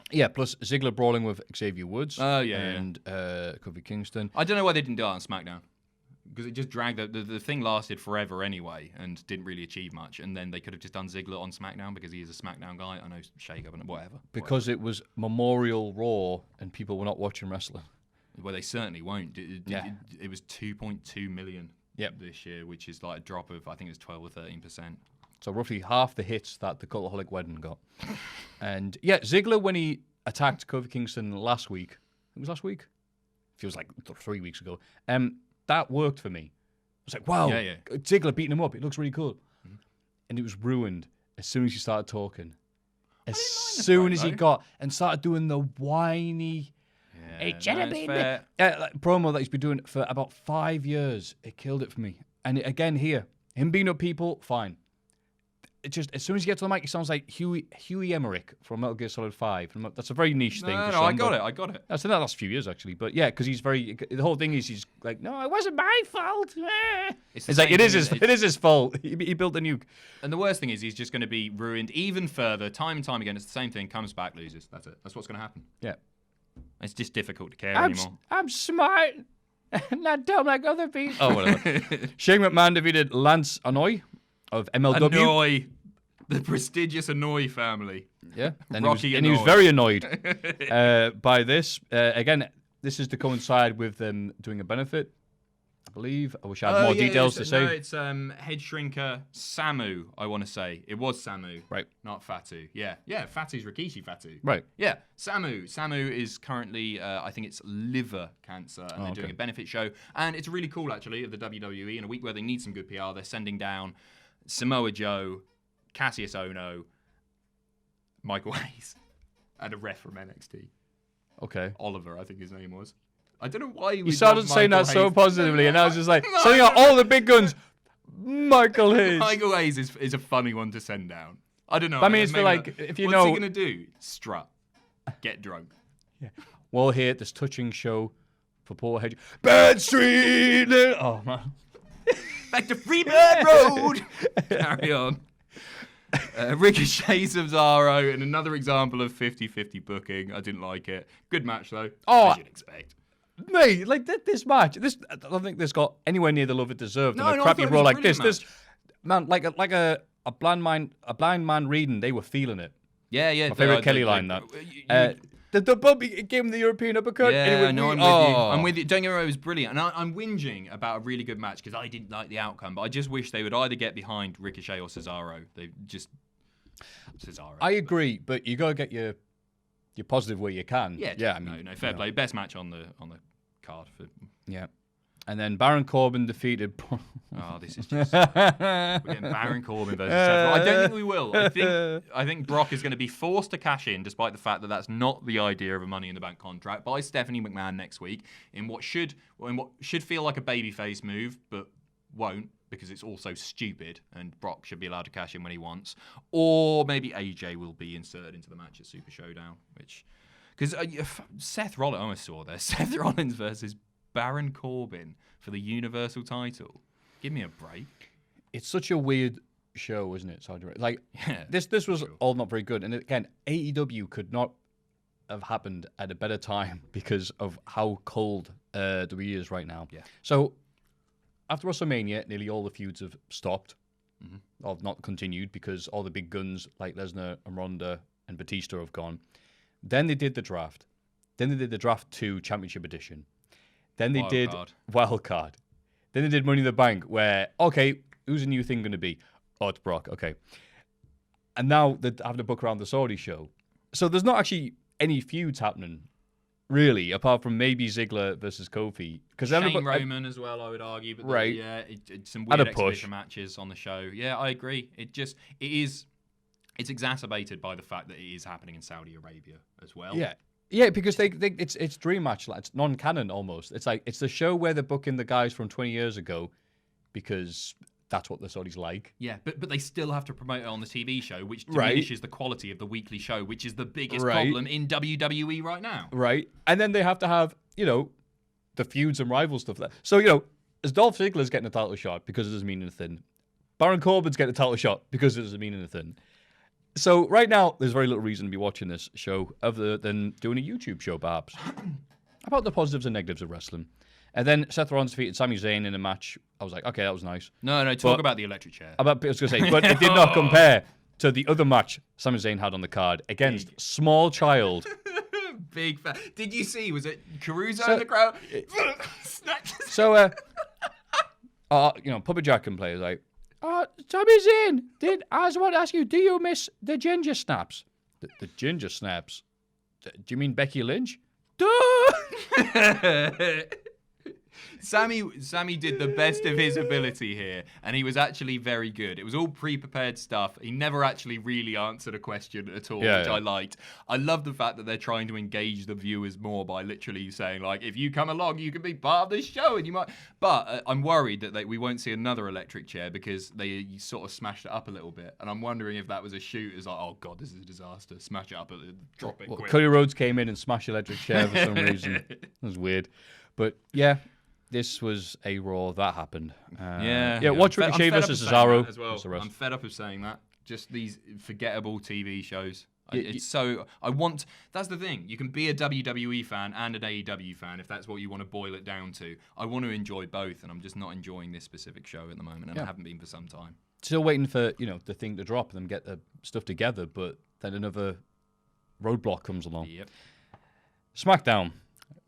Yeah, plus Ziggler brawling with Xavier Woods. And Kofi Kingston. I don't know why they didn't do it on SmackDown. Because it just dragged. The thing lasted forever anyway and didn't really achieve much. And then they could have just done Ziggler on SmackDown because he is a SmackDown guy. I know Shake Up and whatever. Because it was Memorial Raw and people were not watching wrestling. Well, they certainly won't. It was 2.2 million this year, which is like a drop of, I think it was 12 or 13%. So roughly half the hits that the Cultaholic Wedding got. And Ziggler, when he attacked Kofi Kingston last week, it was last week? Feels like 3 weeks ago. That worked for me. I was like, wow, Ziggler beating him up. It looks really cool. Mm-hmm. And it was ruined as soon as he started talking. As soon as he got and started doing the whiny, promo that he's been doing for about 5 years. It killed it for me. And again here, him beating up people, fine. It just, as soon as you get to the mic, he sounds like Huey Emmerich from Metal Gear Solid 5. That's a very niche thing. No, I got it. That's in the last few years, actually. But yeah, because he's very, the whole thing is he's like, no, it wasn't my fault. It's like, it is his fault. He built the nuke. And the worst thing is he's just going to be ruined even further. Time and time again, it's the same thing. Comes back, loses. That's it. That's what's going to happen. Yeah. It's just difficult to care anymore. I'm smart. Not dumb like other people. Oh, whatever. Shane McMahon defeated Lance Anoa'i of MLW. Anoa'i. The prestigious Anoa'i family. Yeah. And he was very annoyed by this. Again, this is to coincide with them doing a benefit. believe. I wish I had more details to say. No, it's head shrinker Samu, I want to say. It was Samu. Right. Not Fatu. Yeah, Fatu's Rikishi Fatu. Right. Yeah, Samu. Samu is currently, I think it's liver cancer, and they're doing a benefit show. And it's really cool, actually, of the WWE. In a week where they need some good PR, they're sending down Samoa Joe, Cassius Ohno, Michael Hayes, and a ref from NXT. Okay. Oliver, I think his name was. I don't know why you started saying that Hayes. so positively, and I was just like, sending out all the big guns. Michael Hayes. Michael Hayes is a funny one to send down. I don't know. I mean, it's for like, if you know. What's he going to do? Strut. Get drunk. Yeah. Well, here, this touching show for poor Hedge. Bad Street! Oh, man. Back to Freebird Road! Carry on. Ricochet Cesaro, and another example of 50-50 booking. I didn't like it. Good match, though. As you'd expect. Mate, like this match, I don't think this got anywhere near the love it deserved. No, and a crappy Raw like this. This man, like a blind man reading, they were feeling it. Yeah. My favorite Kelly line. The Bubby gave him the European uppercut. Yeah, I'm with you. I'm with you. Don't get me wrong, it was brilliant. And I'm whinging about a really good match because I didn't like the outcome, but I just wish they would either get behind Ricochet or Cesaro. Cesaro. I agree, but you got to get your positive where you can. Yeah. I mean, no, fair play. Best match on the card. Yeah. And then Baron Corbin defeated. Oh, this is just. We're getting Baron Corbin versus Seth. I don't think we will. I think Brock is going to be forced to cash in, despite the fact that that's not the idea of a Money in the Bank contract, by Stephanie McMahon next week in what should feel like a babyface move, but won't because it's also stupid, and Brock should be allowed to cash in when he wants. Or maybe AJ will be inserted into the match at Super Showdown, which because Seth Rollins, I almost saw there. Seth Rollins versus Baron Corbin for the Universal title. Give me a break. It's such a weird show, isn't it? This was all not very good. And again, AEW could not have happened at a better time because of how cold WWE is right now. Yeah. So after WrestleMania, nearly all the feuds have stopped or not continued because all the big guns like Lesnar and Ronda and Batista have gone. Then they did the draft. Then they did the draft 2 Championship Edition. Then they did Wild Card. Then they did Money in the Bank, where, okay, who's the new thing going to be? Oh, it's Brock, okay. And now they have to book around the Saudi show. So there's not actually any feuds happening, really, apart from maybe Ziggler versus Kofi. Shane Roman as well, I would argue. But right. It's some weird exhibition matches on the show. Yeah, I agree. It's exacerbated by the fact that it is happening in Saudi Arabia as well. Yeah, because it's dream match, like it's non-canon almost. It's like it's the show where they're booking the guys from 20 years ago because that's what the Saudis like. Yeah, but they still have to promote it on the TV show, which diminishes the quality of the weekly show, which is the biggest problem in WWE right now. Right, and then they have to have the feuds and rival stuff there. So as Dolph Ziggler's getting a title shot because it doesn't mean anything, Baron Corbin's getting a title shot because it doesn't mean anything. So right now, there's very little reason to be watching this show other than doing a YouTube show, perhaps, about the positives and negatives of wrestling. And then Seth Rollins defeated Sami Zayn in a match. I was like, okay, that was nice. No, talk about the electric chair. I was going to say, but it did not compare to the other match Sami Zayn had on the card against Small Child. Big fan. Did you see? Was it Caruso in the crowd? So, Puppet Jack can play. Like, Sami Zayn, I just want to ask you, do you miss the ginger snaps? The ginger snaps? Do you mean Becky Lynch? Duh! Sammy did the best of his ability here, and he was actually very good. It was all pre-prepared stuff. He never actually really answered a question at all, which I liked. I love the fact that they're trying to engage the viewers more by literally saying, like, if you come along, you can be part of this show, and you might. But I'm worried that we won't see another electric chair because they sort of smashed it up a little bit, and I'm wondering if that was a shoot. It's like, oh god, this is a disaster. Smash it up, drop it. Quick. Cody Rhodes came in and smashed the electric chair for some reason. It was weird, but yeah. This was a Raw that happened. Watch Ricochet versus Cesaro. As well. I'm fed up of saying that. Just these forgettable TV shows. That's the thing. You can be a WWE fan and an AEW fan if that's what you want to boil it down to. I want to enjoy both, and I'm just not enjoying this specific show at the moment, and I haven't been for some time. Still waiting for the thing to drop and them get the stuff together, but then another roadblock comes along. Yep. SmackDown.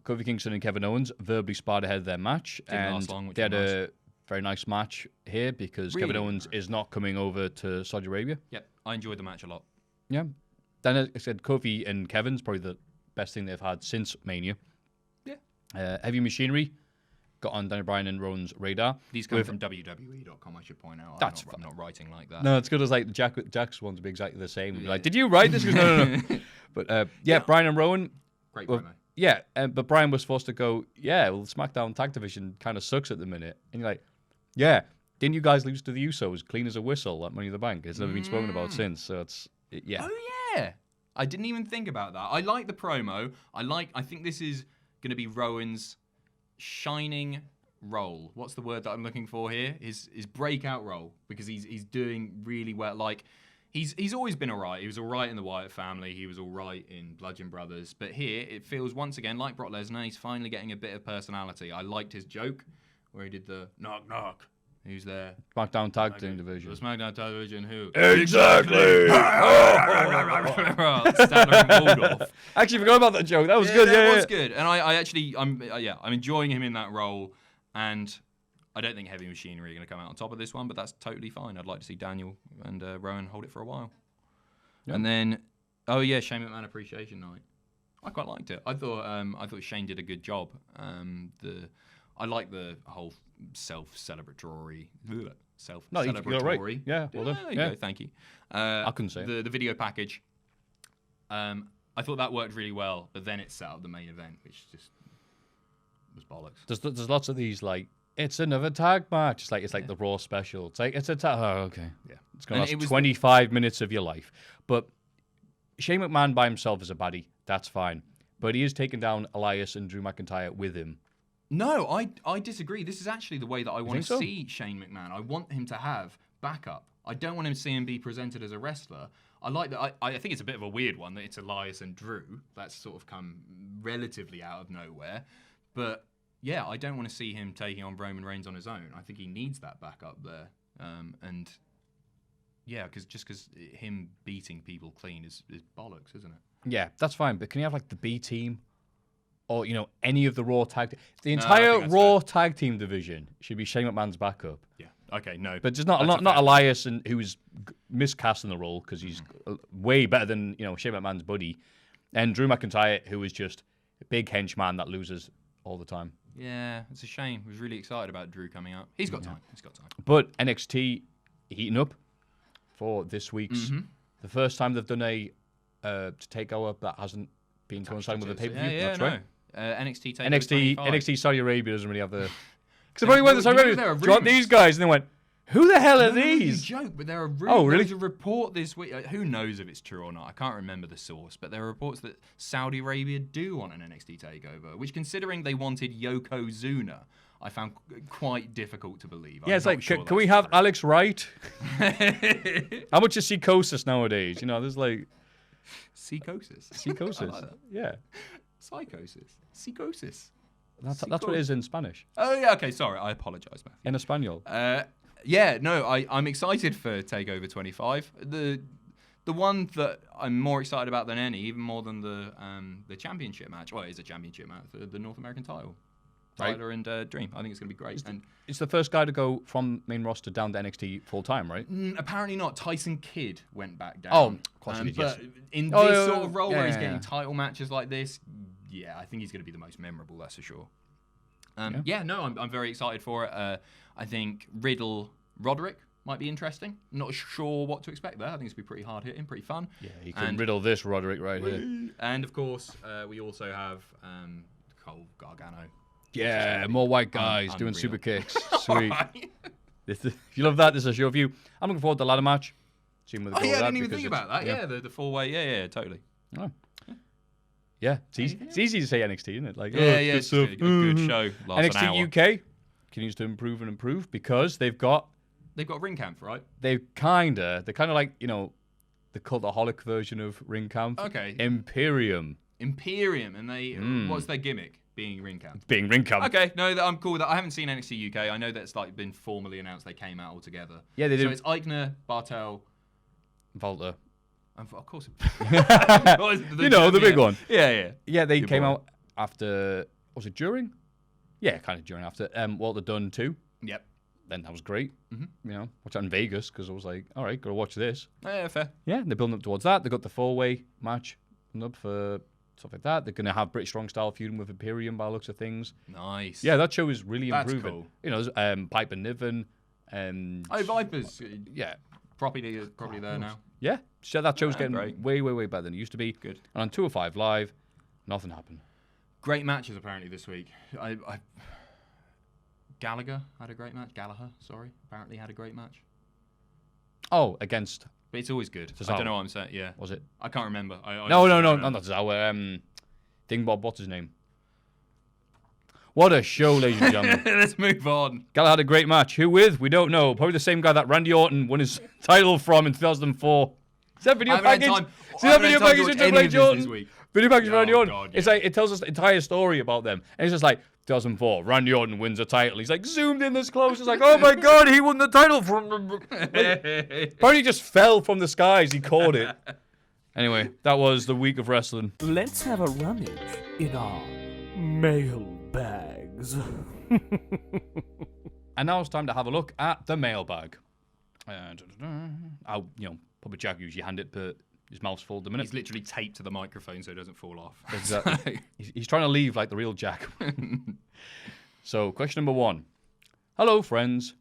Kofi Kingston and Kevin Owens verbally sparred ahead of their match. Didn't last long, which they had was a very nice match here because Really Kevin Owens nice. is not coming over to Saudi Arabia. Yep, I enjoyed the match a lot. Yeah. Then, as I said, Kofi and Kevin's probably the best thing they've had since Mania. Yeah. Heavy Machinery got on Daniel Bryan and Rowan's radar. These come from WWE.com, I should point out. I'm not writing like that. No, it's good as like Jack's ones would be exactly the same. You'd be like, did you write this? No. But Bryan and Rowan. Great well, promo. Yeah, but Bryan was forced to go, the SmackDown tag division kind of sucks at the minute. And you're like, didn't you guys lose to the Usos clean as a whistle at Money in the Bank? It's never been spoken about since. So yeah. Oh, yeah. I didn't even think about that. I like the promo. I think this is going to be Rowan's shining role. What's the word that I'm looking for here? His breakout role, because he's doing really well. Like, he's always been all right. He was all right in the Wyatt family. He was all right in Bludgeon Brothers. But here, it feels once again like Brock Lesnar. He's finally getting a bit of personality. I liked his joke where he did the knock knock. Who's there? SmackDown Tag Team Division. The SmackDown Tag Division who? Exactly! Statler and Waldorf. Actually, forgot about that joke. That was good. That was good. And I'm enjoying him in that role. And I don't think Heavy Machinery are going to come out on top of this one, but that's totally fine. I'd like to see Daniel and Rowan hold it for a while. Yep. And then, Shane McMahon Appreciation Night. I quite liked it. I thought Shane did a good job. I like the whole self-celebratory. Self-celebratory. You're right. Yeah, well done. There you go. Thank you. I couldn't say the video package. I thought that worked really well, but then it set up the main event, which just was bollocks. There's lots of these like it's another tag match. It's like the Raw special. It's like it's a tag. Oh, okay. Yeah. It's gonna last 25 minutes of your life. But Shane McMahon by himself is a baddie. That's fine. But he is taking down Elias and Drew McIntyre with him. No, I disagree. This is actually the way that I want to see Shane McMahon. I want him to have backup. I don't want him to see him be presented as a wrestler. I like that. I think it's a bit of a weird one that it's Elias and Drew. That's sort of come relatively out of nowhere. But yeah, I don't want to see him taking on Roman Reigns on his own. I think he needs that backup there. And yeah, because him beating people clean is bollocks, isn't it? Yeah, that's fine. But can you have like the B team? Or, any of the Raw tag... The entire Raw tag team division should be Shane McMahon's backup. Yeah. Okay, no. But just not Elias, who's miscast in the role because he's way better than, Shane McMahon's buddy. And Drew McIntyre, who is just a big henchman that loses all the time. Yeah, it's a shame. I was really excited about Drew coming out. He's got time. But NXT heating up for this week's... The first time they've done a takeover that hasn't been coinciding with a pay-per-view. Yeah, that's right. NXT takeover NXT Saudi Arabia doesn't really have the... Because they probably went to Saudi Arabia, dropped these guys, and they went, who the hell are these? Joke, but there are really? There was a report this week. Who knows if it's true or not? I can't remember the source, but there are reports that Saudi Arabia do want an NXT takeover, which, considering they wanted Yokozuna, I found quite difficult to believe. Yeah, it's like, can we have Alex Wright? How much is psychosis nowadays? There's like... Psychosis. Like yeah. Psychosis. That's what it is in Spanish. Oh, yeah, okay, sorry. I apologize, Maffew. In Espanol. I'm excited for TakeOver 25. The one that I'm more excited about than any, even more than the championship match. Well, it is a championship match, the North American title. Right. Tyler and Dream. I think it's going to be great. It's the first guy to go from main roster down to NXT full time, right? Apparently not. Tyson Kidd went back down. Oh, of course he did, yes. But in this sort of role where he's getting title matches like this, I think he's going to be the most memorable, that's for sure. I'm very excited for it. I think Roderick might be interesting. Not sure what to expect there. I think it's going to be pretty hard hitting, pretty fun. Yeah, he can riddle this Roderick right here. And of course, we also have Cole Gargano. Yeah, more white guys doing super kicks. Sweet. If you love that, this is a show for you. I'm looking forward to the ladder match. I didn't even think about that. Yeah, the four-way. Yeah, totally. Oh. Yeah, it's easy to say NXT, isn't it? Like, it's a good show. NXT UK continues to improve and improve because they've got Ring Camp, right? They're kind of like, the Cultaholic version of Ring Camp. Okay. Imperium, and they what's their gimmick? Being Ring Camp. Okay, no, I'm cool with that. I haven't seen NXT UK. I know that's been formally announced. They came out all together. Yeah, they did. So it's Eichner, Bartel, Volta. Of course. The big one. Yeah. Yeah, they came out after, was it during? Yeah, kind of during after Walter Dunn 2. Yep. Then that was great. Mm-hmm. You know, watch that in Vegas because I was like, all right, gotta watch this. Yeah, fair. Yeah, they're building up towards that. They got the 4-way match coming up for stuff like that. They're gonna have British Strong Style feuding with Imperium by the looks of things. Nice. Yeah, that show is really That's improving. cool. You know, there's Piper Niven and Vipers. yeah, Properly there now. yeah. So that show's getting great. way better than it used to be. Good. And on 205 Live, nothing happened. Great matches apparently this week. Gallagher had a great match. Apparently had a great match. Oh, against. But it's always good. Tozawa. I don't know what I'm saying. Yeah. Was it? I can't remember. No, not Tozawa. Dingbob, what's his name? What a show, ladies and gentlemen. Let's move on. Gallagher had a great match. Who with? We don't know. Probably the same guy that Randy Orton won his title from in 2004. Is that video package? See that video package in Triple H Orton? Video package for Randy Orton. God, yeah. It's like, it tells us the entire story about them. And it's just like, 2004, Randy Orton wins a title. He's like zoomed in this close. It's like, oh my God, he won the title from. Apparently, he just fell from the skies. He caught it. Anyway, that was the week of wrestling. Let's have a rummage in our mailbags. And now it's time to have a look at the mailbag. Puppet Jack usually hand it, but his mouth's full at the minute. He's literally taped to the microphone so it doesn't fall off. Exactly. He's trying to leave like the real Jack. So, question number 1. Hello, friends.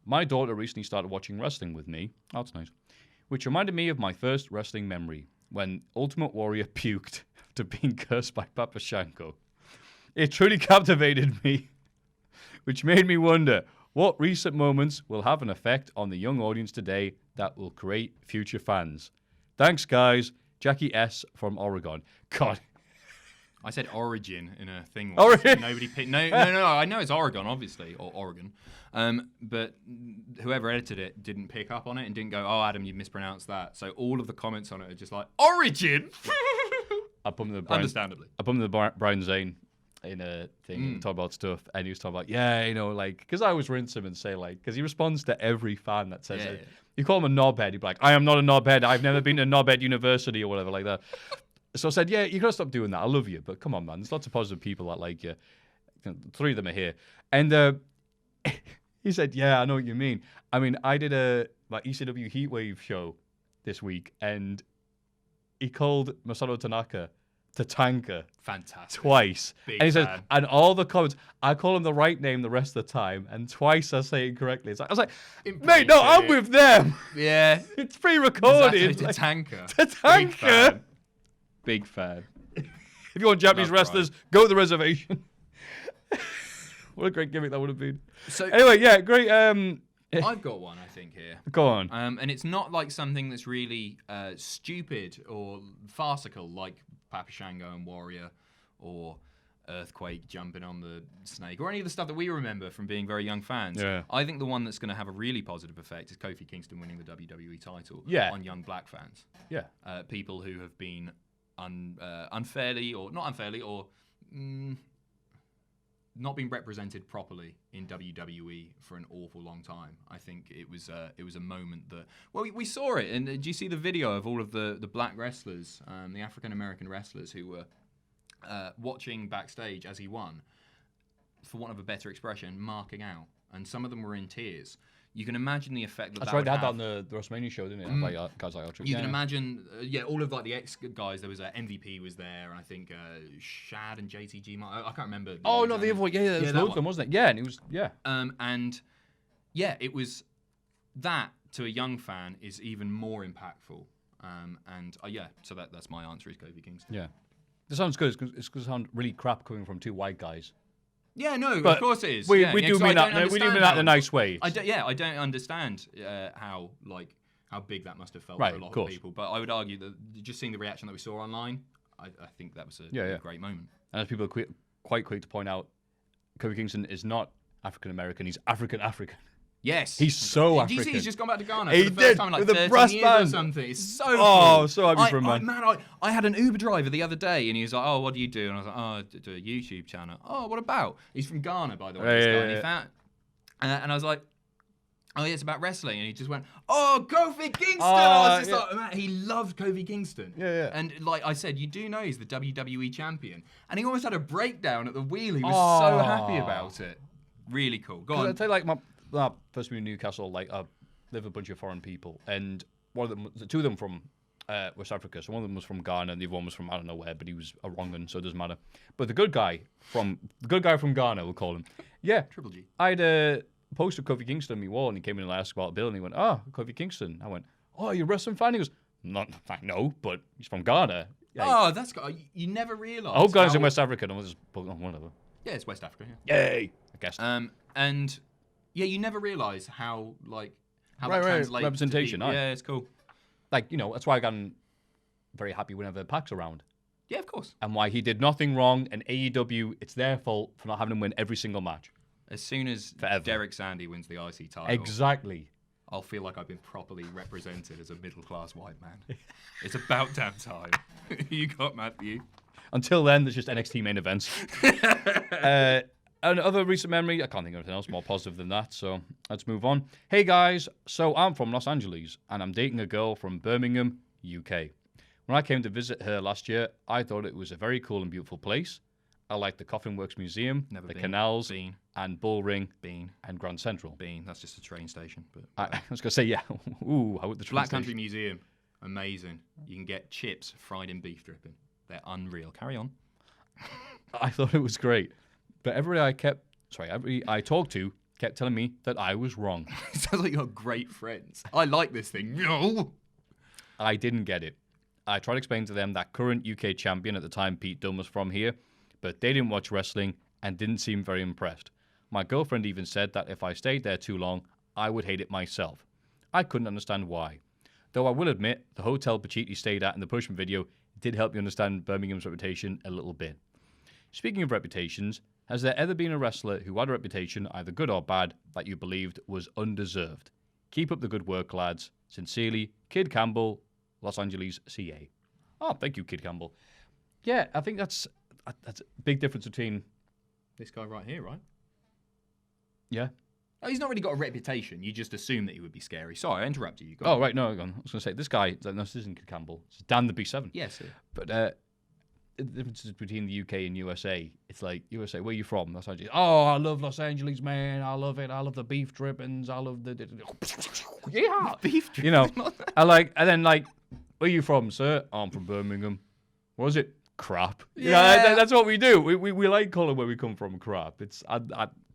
My daughter recently started watching wrestling with me. Oh, that's nice. Which reminded me of my first wrestling memory when Ultimate Warrior puked after being cursed by Papa Shango. It truly captivated me, which made me wonder what recent moments will have an effect on the young audience today that will create future fans. Thanks, guys. Jackie S. from Oregon. God. I said Origin in a thing. Origin. Nobody picked. No. I know it's Oregon, obviously, or Oregon. But whoever edited it didn't pick up on it and didn't go, "Oh, Adam, you mispronounced that." So all of the comments on it are just like Origin. I bumped into Understandably. Brian Zane in a thing, talk about stuff, and he was talking about, because I always rinse him and say, because he responds to every fan that says it. Yeah. You call him a knobhead, he'd be like, I am not a knobhead, I've never been to knobhead university or whatever like that. So I said, yeah, you gotta stop doing that, I love you, but come on, man, there's lots of positive people that like you. 3 of them are here. And he said, yeah, I know what you mean. I mean, I did my ECW Heatwave show this week, and he called Masato Tanaka Tatanka Fantastic. twice. Big and he says, fan. and all the comments, I call him the right name the rest of the time, and twice I say it correctly. I was like, mate, no, I'm with them. Yeah. It's pre-recorded. Tatanka. Tatanka. Big fan. If you want Japanese Love wrestlers, go to the reservation. What a great gimmick that would have been. So Anyway, yeah, great. I've got one, I think, here. Go on. And it's not like something that's really stupid or farcical, like Papa Shango and Warrior, or Earthquake jumping on the snake, or any of the stuff that we remember from being very young fans. Yeah. I think the one that's going to have a really positive effect is Kofi Kingston winning the WWE title on young black fans. Yeah. People who have been unfairly, or not unfairly, or not been represented properly in WWE for an awful long time. I think it was a moment that, well, we saw it. And do you see the video of all of the black wrestlers, the African American wrestlers who were watching backstage as he won, for want of a better expression, marking out, and some of them were in tears. You can imagine the effect that That's that right, would they had have. that on the WrestleMania show, didn't it? Like, guys like Ultra. You can imagine, all of like the ex guys. There was MVP was there, and I think Shad and JTG. I can't remember. Oh no, the other one. Yeah, there was loads of them, wasn't it? Yeah, and it was it was that to a young fan is even more impactful. So that's my answer is Kofi Kingston. Yeah, this sounds good. It's going to sound really crap coming from 2 white guys. Yeah, no, But of course it is. We Yeah, do 'cause mean I that. don't We do mean understand that in a how- nice way. I don't understand how big that must have felt Right, for a lot of course. people. But I would argue that just seeing the reaction that we saw online, I think that was a great moment. And as people are quite quick to point out, Kofi Kingston is not African American. He's African. Yes, He's so Do you see African. he's just gone back to Ghana He for the first did, time in like with the 30 brass years band. or something? It's so Oh, cool. so happy for him, man. I had an Uber driver the other day, and he was like, "Oh, what do you do?" And I was like, "Oh, I do a YouTube channel." "Oh, what about?" He's from Ghana, by the way. This guy. And he found, and I was like, Oh, yeah, it's about wrestling. And he just went, oh, Kofi Kingston! I was just like, man, he loved Kofi Kingston. Yeah. And like I said, you do know he's the WWE champion. And he almost had a breakdown at the wheel. He was so happy about it. Really cool. Go on. I'll tell you, like, my first move in Newcastle, like, I live with a bunch of foreign people. And one of them, two of them from West Africa. So one of them was from Ghana, and the other one was from I don't know where, but he was a wrong one, so it doesn't matter. But the good guy from Ghana, we'll call him. Yeah. Triple G. I had posted Kofi Kingston on my wall, and he came in and asked about a bill, and he went, "Oh, Kofi Kingston." I went, "Oh, you're a wrestling fan?" He goes, "No, but he's from Ghana." Yeah, Oh, that's you never realise. I hope Ghana's in West Africa. No, just whatever. Yeah, it's West Africa. Yeah. Yay! I guess. And yeah, you never realise how that Right, translates. representation, aye. Yeah, it's cool. Like, that's why I'm very happy whenever Pac's around. Yeah, of course. And why he did nothing wrong, and AEW, it's their fault for not having him win every single match. As soon as Derek Sandy wins the IC title, Exactly. I'll feel like I've been properly represented as a middle-class white man. It's about damn time. You got Maffew. Until then, there's just NXT main events. And other recent memory, I can't think of anything else more positive than that, so let's move on. Hey guys, so I'm from Los Angeles, and I'm dating a girl from Birmingham, UK. When I came to visit her last year, I thought it was a very cool and beautiful place. I liked the Coffin Works Museum, the canals, and Bull Ring, and Grand Central. That's just a train station. But I was going to say, yeah. Ooh, how would the train Black station? Country Museum, amazing. You can get chips fried in beef dripping. They're unreal. Carry on. I thought it was great. But everybody I talked to kept telling me that I was wrong. It sounds like you're great friends. I like this thing. No! I didn't get it. I tried to explain to them that current UK champion at the time, Pete Dunne, was from here, but they didn't watch wrestling and didn't seem very impressed. My girlfriend even said that if I stayed there too long, I would hate it myself. I couldn't understand why. Though I will admit, the hotel Pacitti stayed at in the Pushman video did help me understand Birmingham's reputation a little bit. Speaking of reputations, has there ever been a wrestler who had a reputation, either good or bad, that you believed was undeserved? Keep up the good work, lads. Sincerely, Kid Campbell, Los Angeles, CA. Oh, thank you, Kid Campbell. Yeah, I think that's a big difference between... This guy right here, right? Yeah. Oh, he's not really got a reputation. You just assume that he would be scary. Sorry, I interrupted you. Oh, right, no, I was going to say, this guy, no, this isn't Kid Campbell. It's Dan the B7. Yes, sir. But the differences between the UK and USA, it's like, USA, where are you from? Los Angeles. Oh, I love Los Angeles, man. I love it. I love the beef drippings. I love the... Yeah. Beef drippings. I like, and then like, where are you from, sir? I'm from Birmingham. What is it? Crap. Yeah, that's what we do. We like calling where we come from crap. It's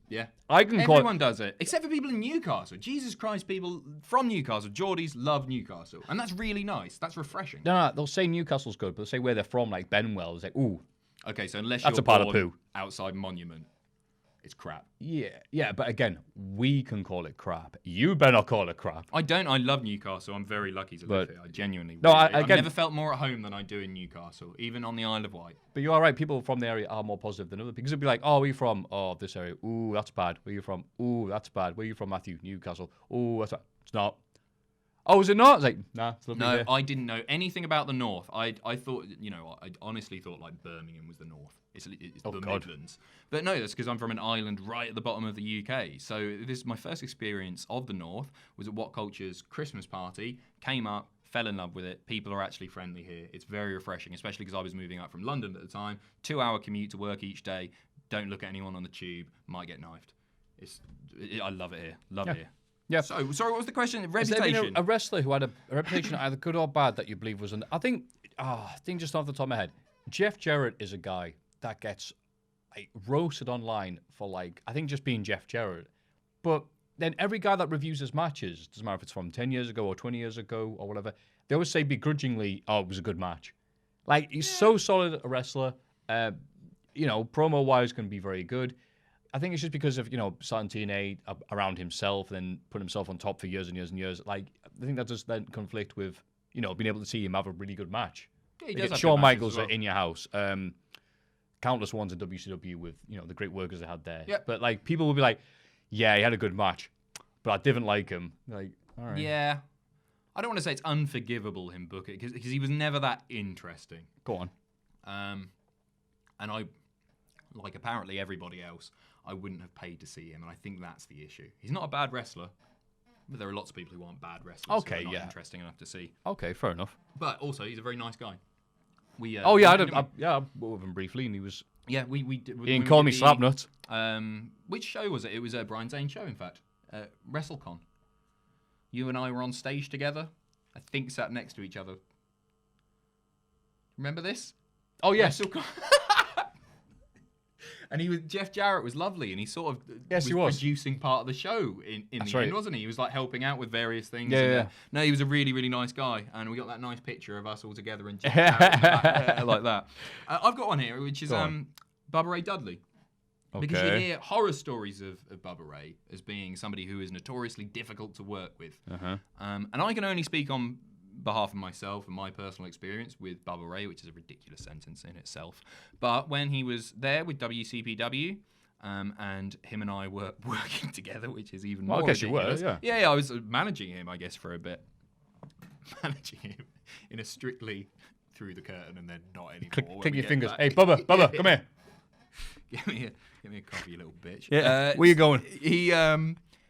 yeah. I can call Everyone does it, except for people in Newcastle. Jesus Christ, people from Newcastle, Geordies love Newcastle, and that's really nice. That's refreshing. No, they'll say Newcastle's good, but they'll say where they're from, like Benwell. It's like, ooh. Okay, so unless that's you're a part of born poo. Outside Monument, it's crap. Yeah, but again, we can call it crap. You better not call it crap. I don't. I love Newcastle. I'm very lucky to live here. I genuinely. No, I've never felt more at home than I do in Newcastle, even on the Isle of Wight. But you are right. People from the area are more positive than others because it'd be like, "Oh, where are you from? Oh, this area. Ooh, that's bad. Where are you from? Ooh, that's bad. Where are you from, Maffew? Newcastle. Ooh, that's bad. It's not. Oh, is it not? It's like, nah, it's lovely here. I didn't know anything about the North. I thought, I honestly thought like Birmingham was the North. It's the Midlands. But no, that's because I'm from an island right at the bottom of the UK. So this is my first experience of the North was at What Culture's Christmas party. Came up, fell in love with it. People are actually friendly here. It's very refreshing, especially because I was moving up from London at the time. 2-hour commute to work each day. Don't look at anyone on the tube. Might get knifed. I love it here. Love it here. Yeah. So, sorry, what was the question? Has there been a wrestler who had a reputation either good or bad that you believe was... I think just off the top of my head, Jeff Jarrett is a guy that gets roasted online for I think just being Jeff Jarrett. But then every guy that reviews his matches, doesn't matter if it's from 10 years ago or 20 years ago or whatever, they always say begrudgingly, oh, it was a good match. He's so solid a wrestler. Promo-wise can be very good. I think it's just because of, starting TNA around himself and then putting himself on top for years and years and years. I think that does then conflict with, being able to see him have a really good match. Yeah, he does have Shawn good Michaels matches as well. in your house. Countless ones in WCW with, the great workers they had there. Yep. But, people will be like, yeah, he had a good match, but I didn't like him. All right. Yeah. I don't want to say it's unforgivable him book it, because he was never that interesting. Go on. And I, like apparently everybody else, I wouldn't have paid to see him, and I think that's the issue. He's not a bad wrestler. But there are lots of people who aren't bad wrestlers. Okay, who are not yeah. interesting enough to see. Okay, fair enough. But also, he's a very nice guy. We. Oh yeah, I met him. worked with him briefly, and he was. Yeah, we did. He didn't call me Slapnut. Which show was it? It was Brian Zane's show, in fact. WrestleCon. You and I were on stage together. I think sat next to each other. Remember this? Oh yes. WrestleCon. And Jeff Jarrett was lovely, and he sort of he was producing part of the show in That's the right. end, wasn't he? He was like helping out with various things. Yeah, and, yeah. No, he was a really, really nice guy, and we got that nice picture of us all together and Jeff Jarrett like that. I've got one here, which is Bubba Ray Dudley. Because you hear horror stories of Bubba Ray as being somebody who is notoriously difficult to work with. And I can only speak on behalf of myself and my personal experience with Bubba Ray, which is a ridiculous sentence in itself. But when he was there with WCPW, and him and I were working together, which is even more ridiculous. I guess you were, yeah. Yeah, I was managing him, I guess, for a bit. Managing him in a strictly through the curtain and then not anymore. Click your fingers. Hey, Bubba, come here. Give me a coffee, you little bitch. Yeah. Where you going?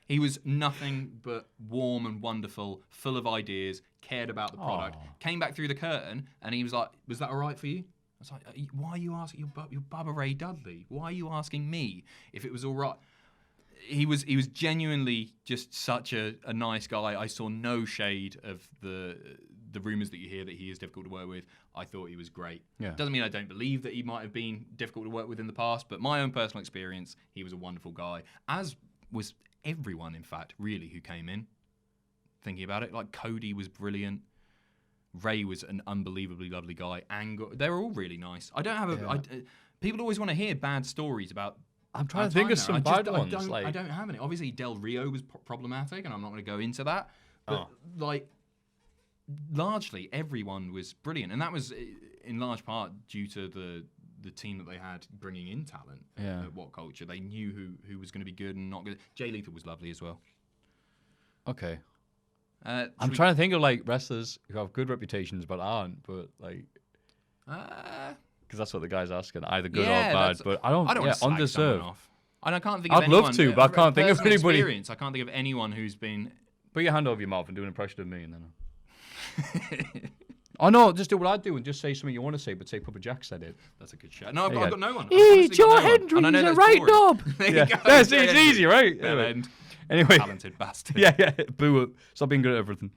He was nothing but warm and wonderful, full of ideas, cared about the product. Came back through the curtain, and he was like, "Was that all right for you?" I was like, "Why are you asking? You're Bubba Ray Dudley. Why are you asking me if it was all right?" He was genuinely just such a nice guy. I saw no shade of the rumours that you hear that he is difficult to work with. I thought he was great. Yeah. Doesn't mean I don't believe that he might have been difficult to work with in the past, but my own personal experience, he was a wonderful guy, as was everyone, in fact, really, who came in. Thinking about it, like Cody was brilliant. Ray was an unbelievably lovely guy. Angle, they were all really nice. I don't have people always want to hear bad stories about. I'm trying to think of some bad ones. I don't have any. Obviously, Del Rio was problematic, and I'm not going to go into that. But largely everyone was brilliant, and that was in large part due to the team that they had bringing in talent at What Culture. They knew who was going to be good and not good. Jay Lethal was lovely as well. Okay. I'm trying to think of like wrestlers who have good reputations but aren't, but like, because that's what the guy's asking, either good or bad. But I don't want to slag someone off. And I can't think of I'd anyone. love to, but I can't think of anybody. I can't think of anyone who's been. Put your hand over your mouth and do an impression of me, and then. Oh no, just do what I do and just say something you want to say, but say Puppet Jack said it. That's a good shout. No, I've got no one. Joe Hendry, he's a right knob. It's easy, right? Anyway. Talented bastard. Yeah. Boo up. Stop being good at everything.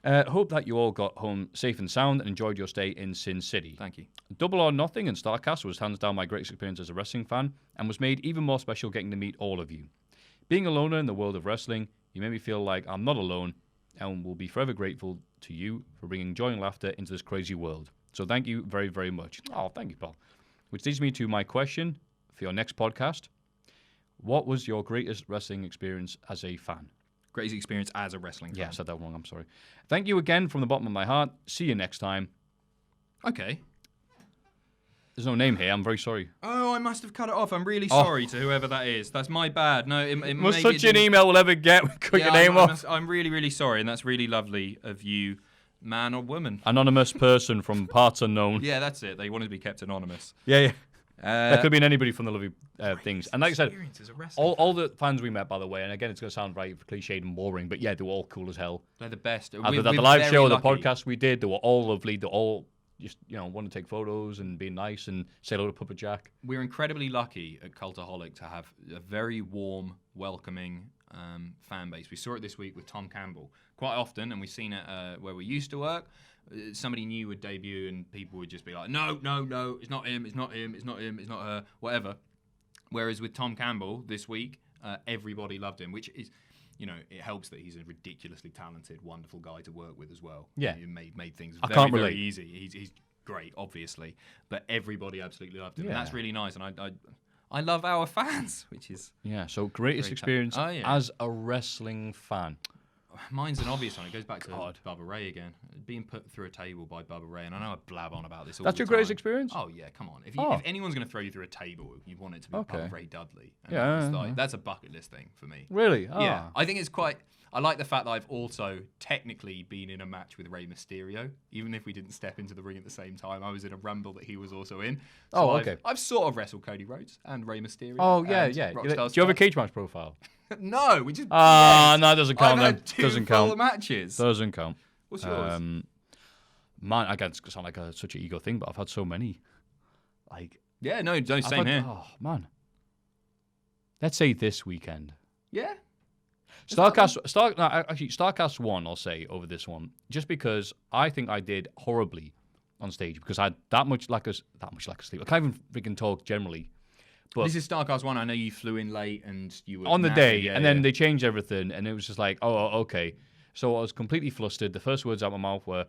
Hope that you all got home safe and sound and enjoyed your stay in Sin City. Thank you. Double or Nothing and StarCast was hands down my greatest experience as a wrestling fan and was made even more special getting to meet all of you. Being a loner in the world of wrestling, you made me feel like I'm not alone and will be forever grateful to you for bringing joy and laughter into this crazy world. So thank you very, very much. Oh, thank you, Paul. Which leads me to my question for your next podcast. What was your greatest wrestling experience as a fan? Greatest experience as a wrestling fan. Yeah, I said that wrong. I'm sorry. Thank you again from the bottom of my heart. See you next time. Okay. There's no name here. I'm very sorry. Oh, I must have cut it off. I'm really sorry to whoever that is. That's my bad. No, it most such an email we'll ever get. We cut your name off. I'm really, really sorry, and that's really lovely of you, man or woman. Anonymous person from parts unknown. Yeah, that's it. They wanted to be kept anonymous. Yeah. That could have been anybody from the lovely things. And like I said, all the fans we met, by the way, and again, it's going to sound very cliched and boring, but yeah, they were all cool as hell. They're the best. Either the live show, the podcast we did, they were all lovely. They all just, want to take photos and be nice and say hello to Puppet Jack. We're incredibly lucky at Cultaholic to have a very warm, welcoming fan base. We saw it this week with Tom Campbell quite often, and we've seen it where we used to work. Somebody new would debut and people would just be like, no, it's not him, it's not her, whatever. Whereas with Tom Campbell this week, everybody loved him, which is, it helps that he's a ridiculously talented, wonderful guy to work with as well. Yeah. He made things very easy. He's great, obviously, but everybody absolutely loved him. Yeah. And that's really nice. And I love our fans, which is... Yeah, so greatest experience as a wrestling fan. Mine's an obvious one. It goes back to Bubba Ray again. Being put through a table by Bubba Ray, and I know I blab on about this all the time. That's your greatest experience? Oh, yeah, come on. If anyone's going to throw you through a table, you want it to be Bubba Ray Dudley. And that's a bucket list thing for me. Really? Oh. Yeah. I think it's quite... I like the fact that I've also technically been in a match with Rey Mysterio. Even if we didn't step into the ring at the same time, I was in a Rumble that he was also in. So I've sort of wrestled Cody Rhodes and Rey Mysterio. Oh, yeah. Do you have a cage match profile? No, we just. No, it doesn't count. I've Then had 2 doesn't full count. matches. Doesn't count. What's yours? Man, I can't sound like such an ego thing, but I've had so many. Yeah, no, don't same here. Oh man. Let's say this weekend. Yeah. Starcast 1, I'll say, over this one, just because I think I did horribly on stage because I had that much lack of sleep. I can't even freaking talk generally. But This is Starcast 1. I know you flew in late and you were on the knackered. day, Yeah, and yeah. then they changed everything, and it was just like, oh, okay. So I was completely flustered. The first words out of my mouth were,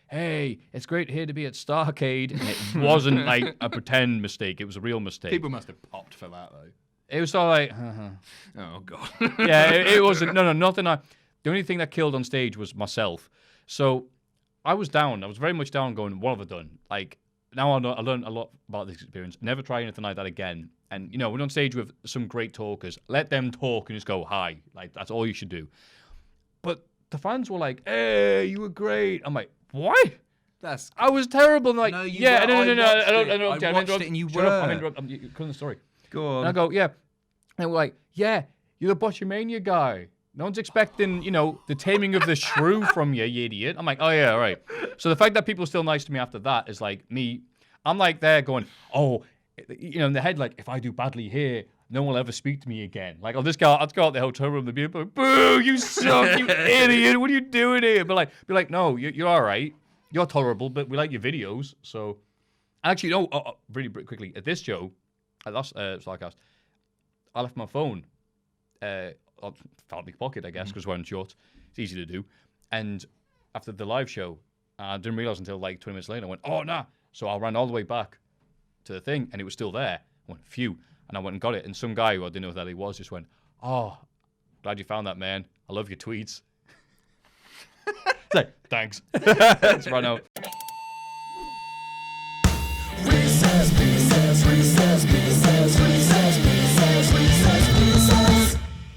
"Hey, it's great here to be at Starcade," and it wasn't like a pretend mistake; it was a real mistake. People must have popped for that though. It was all like, Oh god. yeah, it wasn't. No, nothing. The only thing that killed on stage was myself. So I was down. I was very much down. Going, what have I done? Like now I learned a lot about this experience. Never try anything like that again. And we're on stage with some great talkers. Let them talk and just go hi. Like that's all you should do. But the fans were like, "Hey, you were great." I'm like, "What?" I was terrible. I'm like, No, you yeah, were. no. I watched it and you Shut up. were. I'm telling the story. Go on. And I go, yeah. And we're like, yeah, you're the Botchamania guy. No one's expecting, the taming of the shrew from you idiot. I'm like, oh, yeah, all right. So the fact that people are still nice to me after that is like me. I'm like there going, oh, in the head, like, if I do badly here, no one will ever speak to me again. Like, I'll go out the hotel room and be like, boo, you suck, you idiot. What are you doing here? But be like, no, you're all right. You're tolerable, but we like your videos. So, actually, no, really quickly, at this show, at last Starcast, I left my phone out my pocket, I guess, because wearing shorts. It's easy to do. And after the live show, I didn't realize until like 20 minutes later, I went, oh, nah. So I ran all the way back to the thing, and it was still there. I went, phew. And I went and got it. And some guy who I didn't know who that he was just went, oh, glad you found that, man. I love your tweets. It's like, thanks. Let's run out.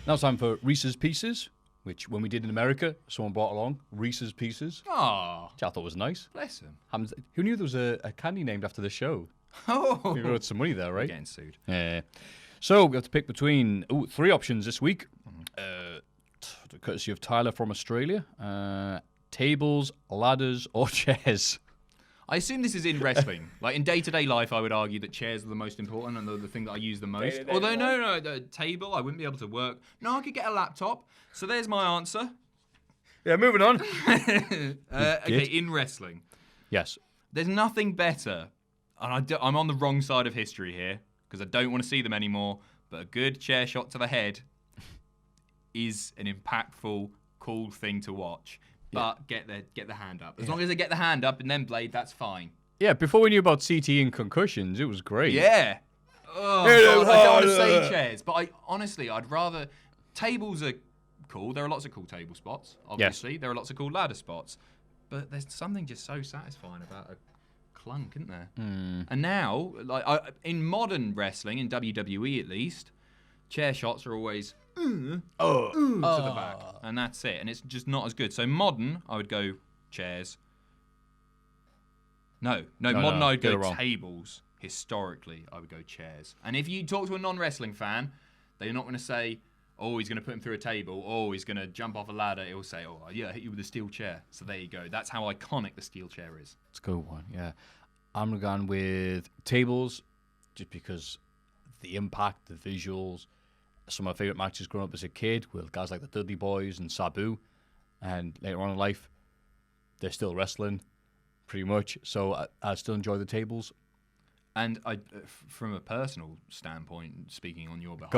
Now it's time for Reese's Pieces, which when we did in America, someone brought along Reese's Pieces, Oh, which I thought was nice. bless him. Who knew there was a candy named after the show? Oh, We wrote some money there, right? getting sued. Yeah. So we have to pick between 3 options this week. Courtesy of Tyler from Australia. Tables, ladders, or chairs. I assume this is in wrestling. Like in day-to-day life, I would argue that chairs are the most important and the thing that I use the most. Day-to-day Although, no, the table, I wouldn't be able to work. No, I could get a laptop. So there's my answer. Yeah, moving on. Okay, in wrestling, Yes. there's nothing better, and I'm on the wrong side of history here because I don't want to see them anymore, but a good chair shot to the head is an impactful, cool thing to watch. But get the hand up. As long as they get the hand up and then blade, that's fine. Yeah, before we knew about CTE and concussions, it was great. Yeah. Oh, God, I don't want to say chairs, but I'd rather... Tables are cool. There are lots of cool table spots, obviously. Yes. There are lots of cool ladder spots. But there's something just so satisfying about a clunk, isn't there? Mm. And now, in modern wrestling, in WWE at least, chair shots are always... to the back, and that's it, and it's just not as good. So modern, I would go chairs. No, modern, I would go tables. Historically, I would go chairs. And if you talk to a non-wrestling fan, they're not going to say, "Oh, he's going to put him through a table," "Oh, he's going to jump off a ladder." He'll say, "Oh, yeah, I hit you with a steel chair." So there you go. That's how iconic the steel chair is. It's a good one. Yeah, I'm going with tables, just because the impact, the visuals. Some of my favourite matches growing up as a kid with guys like the Dudley Boys and Sabu, and later on in life, they're still wrestling, pretty much. So I still enjoy the tables. And from a personal standpoint, speaking on your behalf,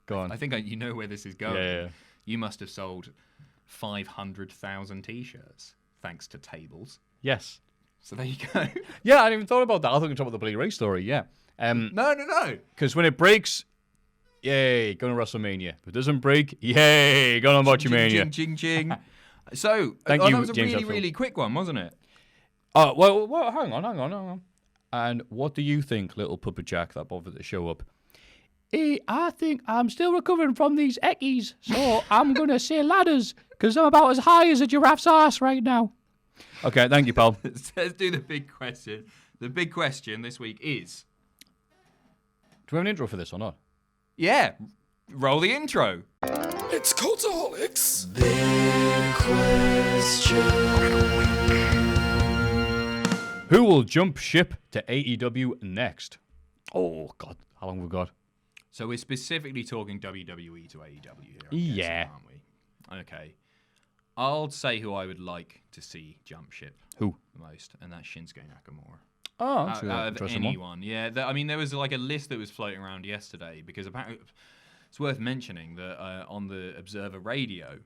Go on. I think you know where this is going. Yeah. You must have sold 500,000 T-shirts thanks to tables. Yes. So there you go. Yeah, I hadn't even thought about that. I thought you were talking about the Billy Ray story. Yeah. No. Because when it breaks, yay, going to WrestleMania. If it doesn't break, yay, going on Botchamania. Ching. So, Thank that you, was a James really, Hetfield. really quick one, wasn't it? Oh, well, hang on. And what do you think, little Puppet Jack, that bothered to show up? I think I'm still recovering from these eckies, so I'm going to say ladders, because I'm about as high as a giraffe's ass right now. Okay, thank you, pal. Let's do the big question. The big question this week is... Do we have an intro for this or not? Yeah. roll the intro. It's Cultaholics. Who will jump ship to AEW next? Oh, God. How long have we got? So we're specifically talking WWE to AEW here, Yeah. aren't we? Okay. I'll say who I would like to see jump ship Who? the most, and that's Shinsuke Nakamura. Oh, Out of anyone, yeah. I mean, there was like a list that was floating around yesterday because apparently it's worth mentioning that on the Observer Radio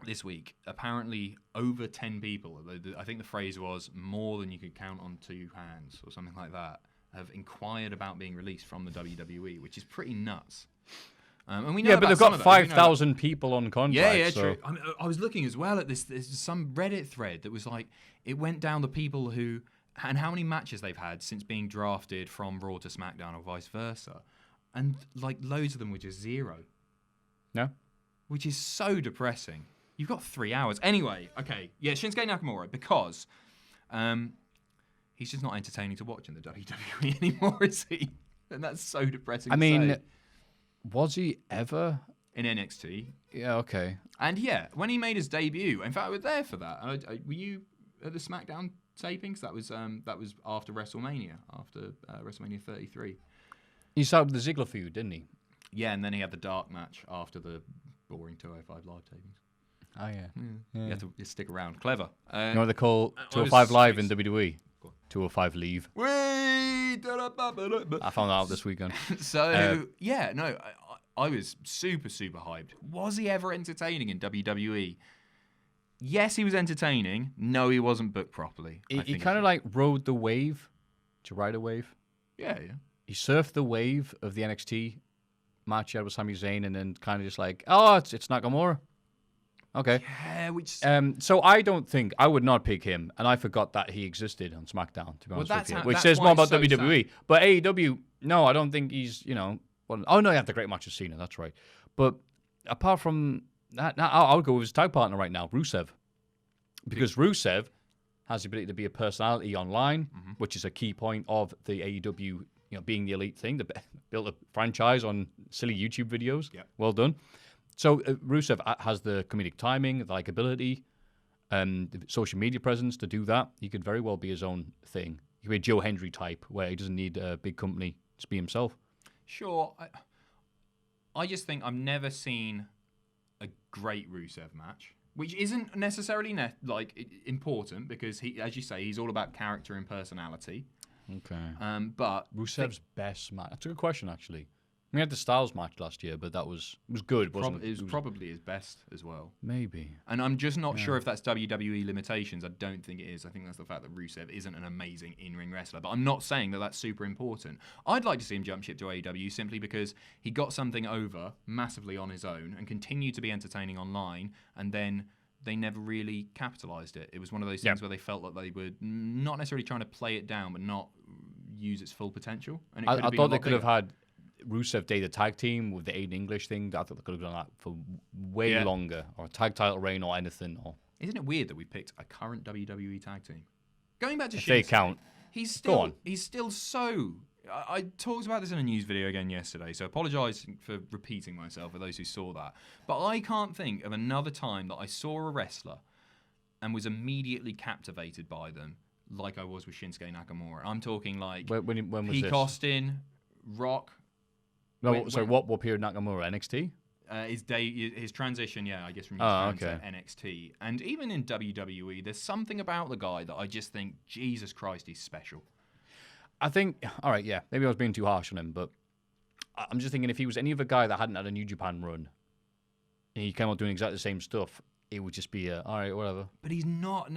this week, apparently over 10 people, I think the phrase was more than you could count on two hands or something like that, have inquired about being released from the WWE, which is pretty nuts. And we know but they've got 5,000 people on contract. Yeah, so. true. I mean, I was looking as well at this. There's some Reddit thread that was like, it went down the people who, and how many matches they've had since being drafted from Raw to SmackDown or vice versa. And like loads of them were just 0. No? Which is so depressing. You've got 3 hours. Anyway, okay. Yeah, Shinsuke Nakamura, because he's just not entertaining to watch in the WWE anymore, is he? And that's so depressing. I mean, say. was he ever? In NXT. Yeah, okay. And yeah, when he made his debut, in fact, I was there for that. Were you at the SmackDown tapings? That was after WrestleMania, after WrestleMania 33. He started with the Ziggler feud, didn't he? Yeah, and then he had the dark match after the boring 205 Live tapings. Oh, yeah. You have to stick around. Clever. You know what they call 205 Live in WWE? 205 Leave. I found that out this weekend. So, yeah, no, I was super, super hyped. Was he ever entertaining in WWE? Yes, he was entertaining. No, he wasn't booked properly. He kind of like rode the wave. Did you ride a wave? Yeah. He surfed the wave of the NXT match he had with Sami Zayn and then kind of just like, oh, it's Nakamura. Okay. Yeah, which... So I don't think, I would not pick him, and I forgot that he existed on SmackDown, to be honest with you, which says more about WWE. Sad. But AEW, no, I don't think he's, oh no, he had the great match with Cena, that's right. But apart from that, I'll go with his tag partner right now, Rusev. Because Rusev has the ability to be a personality online, which is a key point of the AEW, being the elite thing. They built a franchise on silly YouTube videos. Yep. Well done. So Rusev has the comedic timing, the likability, the social media presence to do that. He could very well be his own thing. He could be a Joe Hendry type, where he doesn't need a big company to be himself. Sure. I just think I've never seen a great Rusev match, which isn't necessarily important because he, as you say, he's all about character and personality. Okay. But Rusev's best match. That's a good question, actually. We had the Styles match last year, but it was good, wasn't it? It was probably his best as well. Maybe. And I'm just not sure if that's WWE limitations. I don't think it is. I think that's the fact that Rusev isn't an amazing in-ring wrestler. But I'm not saying that that's super important. I'd like to see him jump ship to AEW simply because he got something over massively on his own and continued to be entertaining online, and then they never really capitalized it. It was one of those things where they felt like they were not necessarily trying to play it down, but not use its full potential. And I thought they could have had Rusev Day, the tag team with the Aiden English thing. I thought they could have done that for way longer, or a tag title reign, or anything. Or isn't it weird that we picked a current WWE tag team? Going back to if they count, he's still so. I talked about this in a news video again yesterday, so apologise for repeating myself for those who saw that. But I can't think of another time that I saw a wrestler and was immediately captivated by them like I was with Shinsuke Nakamura. I'm talking like when was Peak this? Austin, Rock. No, what period Nakamura? NXT? His transition, I guess from New Japan to NXT. And even in WWE, there's something about the guy that I just think, Jesus Christ, he's special. I think, all right, maybe I was being too harsh on him, but I'm just thinking if he was any other guy that hadn't had a New Japan run, and he came out doing exactly the same stuff, it would just be all right, whatever. But he's not,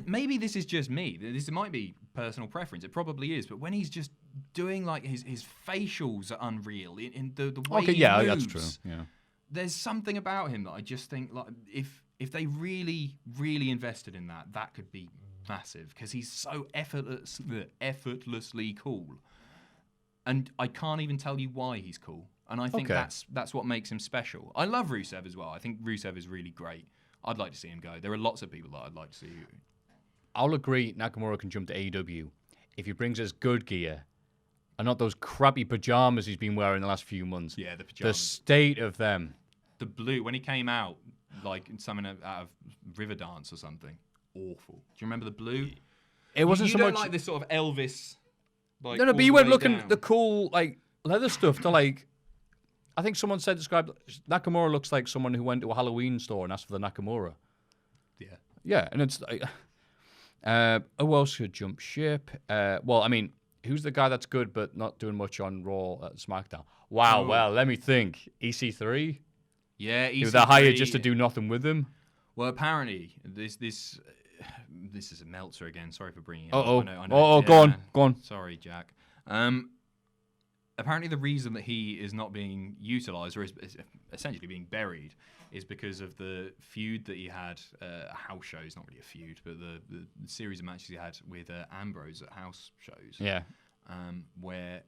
maybe this is just me, this might be personal preference, it probably is, but when he's just doing like his facials are unreal in the way he moves. That's true. Yeah. There's something about him that I just think like if they really, really invested in that could be massive because he's so effortlessly cool, and I can't even tell you why he's cool. And I think that's what makes him special. I love Rusev as well. I think Rusev is really great. I'd like to see him go. There are lots of people that I'd like to see. I'll agree Nakamura can jump to AEW if he brings us good gear and not those crappy pajamas he's been wearing the last few months. Yeah, the The pajamas. state of them. The blue, when he came out, like something out of Riverdance or something. Awful. Do you remember the blue? It wasn't you so don't much. like this sort of Elvis. Like, No, all but you the went way looking down. at the cool like leather stuff to like. I think someone described Nakamura looks like someone who went to a Halloween store and asked for the Nakamura. Yeah. Yeah, and it's like, who else should jump ship? Well, I mean, who's the guy that's good but not doing much on Raw at SmackDown? Wow, Oh. well, let me think. EC3? Yeah, Who they hired just to do nothing with him? Well, apparently, this is a Meltzer again. Sorry for bringing it Uh-oh. up. I know. Oh, Yeah. go on. Sorry, Jack. Apparently, the reason that he is not being utilized or is essentially being buried is because of the feud that he had. House shows, not really a feud, but the series of matches he had with Ambrose at house shows. Yeah, Where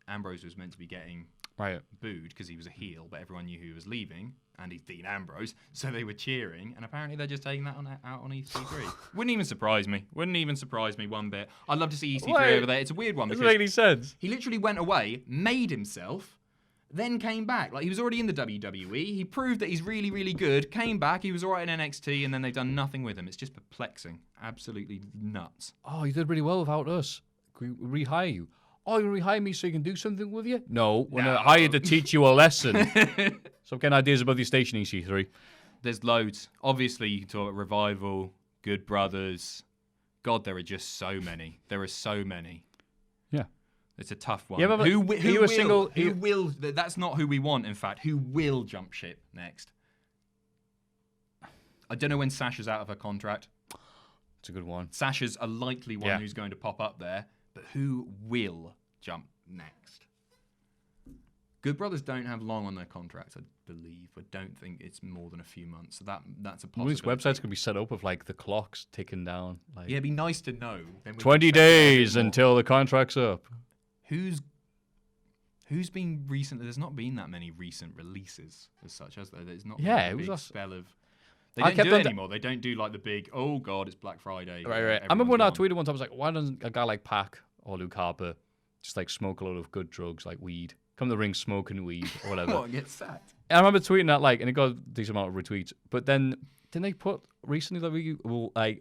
Ambrose was meant to be getting right. booed because he was a heel, but everyone knew who was leaving, and he's Dean Ambrose, so they were cheering, and apparently they're just taking that out on EC3. Wouldn't even surprise me one bit. I'd love to see EC3 Wait. over there. It's a weird one Doesn't because make any sense. he literally went away, made himself, then came back. Like, he was already in the WWE. He proved that he's really, really good, came back, he was all right in NXT, and then they've done nothing with him. It's just perplexing. Absolutely nuts. Oh, you did really well without us. Can we rehire you? Oh, you rehire me so you can do something with you? No, we're No. hired to teach you a lesson. So, getting ideas about your station, EC3. There's loads. Obviously, you can talk about Revival, Good Brothers. God, there are just so many. There are so many. Yeah. It's a tough one. Yeah, but who are you a will? single- Who will? That's not who we want. In fact, who will jump ship next? I don't know when Sasha's out of her contract. It's a good one. Sasha's a likely one Yeah. who's going to pop up there, but who will jump next? Good Brothers don't have long on their contracts, I believe. I don't think it's more than a few months. So that's a All these possibility. websites can be set up with like the clocks ticking down. Like Yeah, it'd be nice to know. Then we can 20 speculate a bit days more. until the contract's up. Who's been recent? There's not been that many recent releases as such, has there? There's not Yeah, been it a was big us- spell of. They I don't kept do on it d- anymore. They don't do like the big. Oh God, it's Black Friday. Right. I remember when I everyone's gone. tweeted once, I was like, why doesn't a guy like Pac or Luke Harper just like smoke a load of good drugs like weed? Come to the ring smoking weed or whatever. What, get sacked? And I remember tweeting that like, and it got a decent amount of retweets. But then didn't they put recently that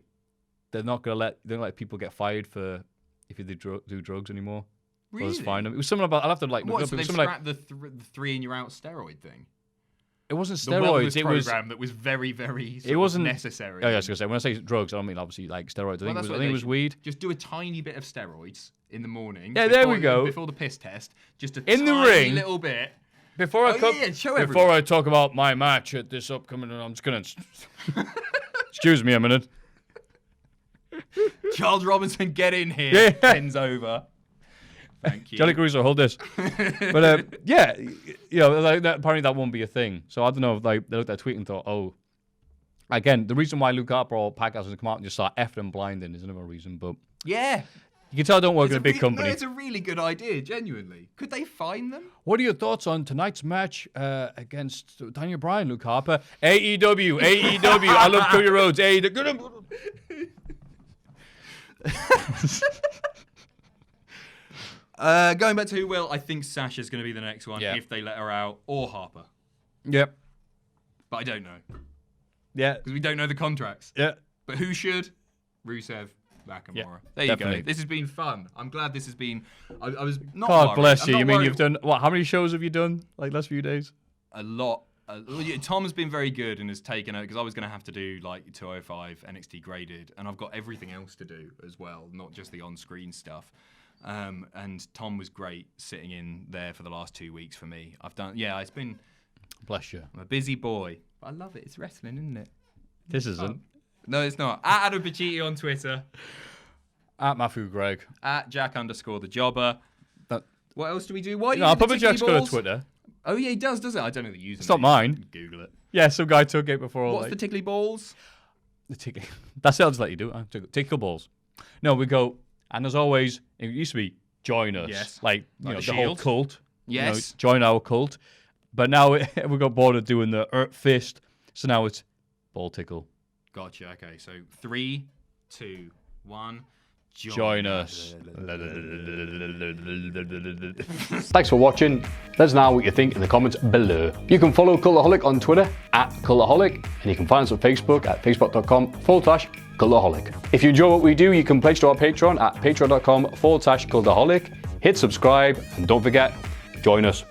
they're not gonna let people get fired for if you do drugs anymore? Really? They'll just fine them. It was something about I'll have to like look What? it up. So It they was something like scrapped the 3 and you're out steroid thing. it wasn't The steroids. wellness It was program that was very, very. it wasn't necessary. Oh yeah, I was gonna say when I say drugs, I don't mean obviously like steroids. I think that's it what was they was should- weed. Just do a tiny bit of steroids in the morning. Yeah, there we go. Before the piss test, just a In the tiny ring. little bit. Before Oh, yeah, show everyone. before I talk about my match at this upcoming, I'm just gonna excuse me a minute. Charles Robinson, get in here. Yeah. Pens over. Thank you. Johnny Caruso, hold this. But yeah, you know, like apparently that won't be a thing. So I don't know if like they looked at that tweet and thought, oh, again, the reason why Luke Harper or Pac hasn't come out and just start effing and blinding is another reason. But Yeah. you can tell I don't work It's in a big company. No, it's a really good idea, genuinely. Could they find them? What are your thoughts on tonight's match against Daniel Bryan, Luke Harper? AEW. I love Cody Rhodes. AEW. Going back to who will, I think Sasha's going to be the next one Yeah. if they let her out, or Harper. Yep. But I don't know Yeah. because we don't know the contracts. Yeah. But who should? Rusev, Nakamura. Yeah, There you definitely. go. This has been fun. I'm glad this has been. I was not. God worried. bless I'm you. not You mean worried. you've done what? How many shows have you done? Like last few days? A lot. Tom has been very good and has taken it because I was going to have to do like 205 NXT graded, and I've got everything else to do as well, not just the on-screen stuff. And Tom was great sitting in there for the last 2 weeks for me. I've done. Yeah, it's been. Bless you. I'm a busy boy, but I love it. It's wrestling, isn't it? This isn't. No, it's not. At Adam Pacitti on Twitter. At Maffew Greg. At Jack_the Jobber. That- What else do we do? Why do No, you do the Puppet tickly Jack's got a balls? Twitter. Oh yeah, he does it? I don't know the username. It's not mine. Google it. Yeah, some guy took it before. What's like, the tickly balls? the tickle? That's it. I'll just let you do it. Tickle balls. No, we go, and as always, it used to be join us. Yes. Like, Like the the whole Shield? cult. Yes. Join our cult. But now we got bored of doing the fist, so now it's ball tickle. Gotcha. Okay, so 3, 2, 1. Join us. Thanks for watching. Let us know what you think in the comments below. You can follow Cultaholic on Twitter @Cultaholic, and you can find us on Facebook at facebook.com/Cultaholic. If you enjoy what we do, you can pledge to our Patreon at patreon.com/Cultaholic. Hit subscribe, and don't forget, join us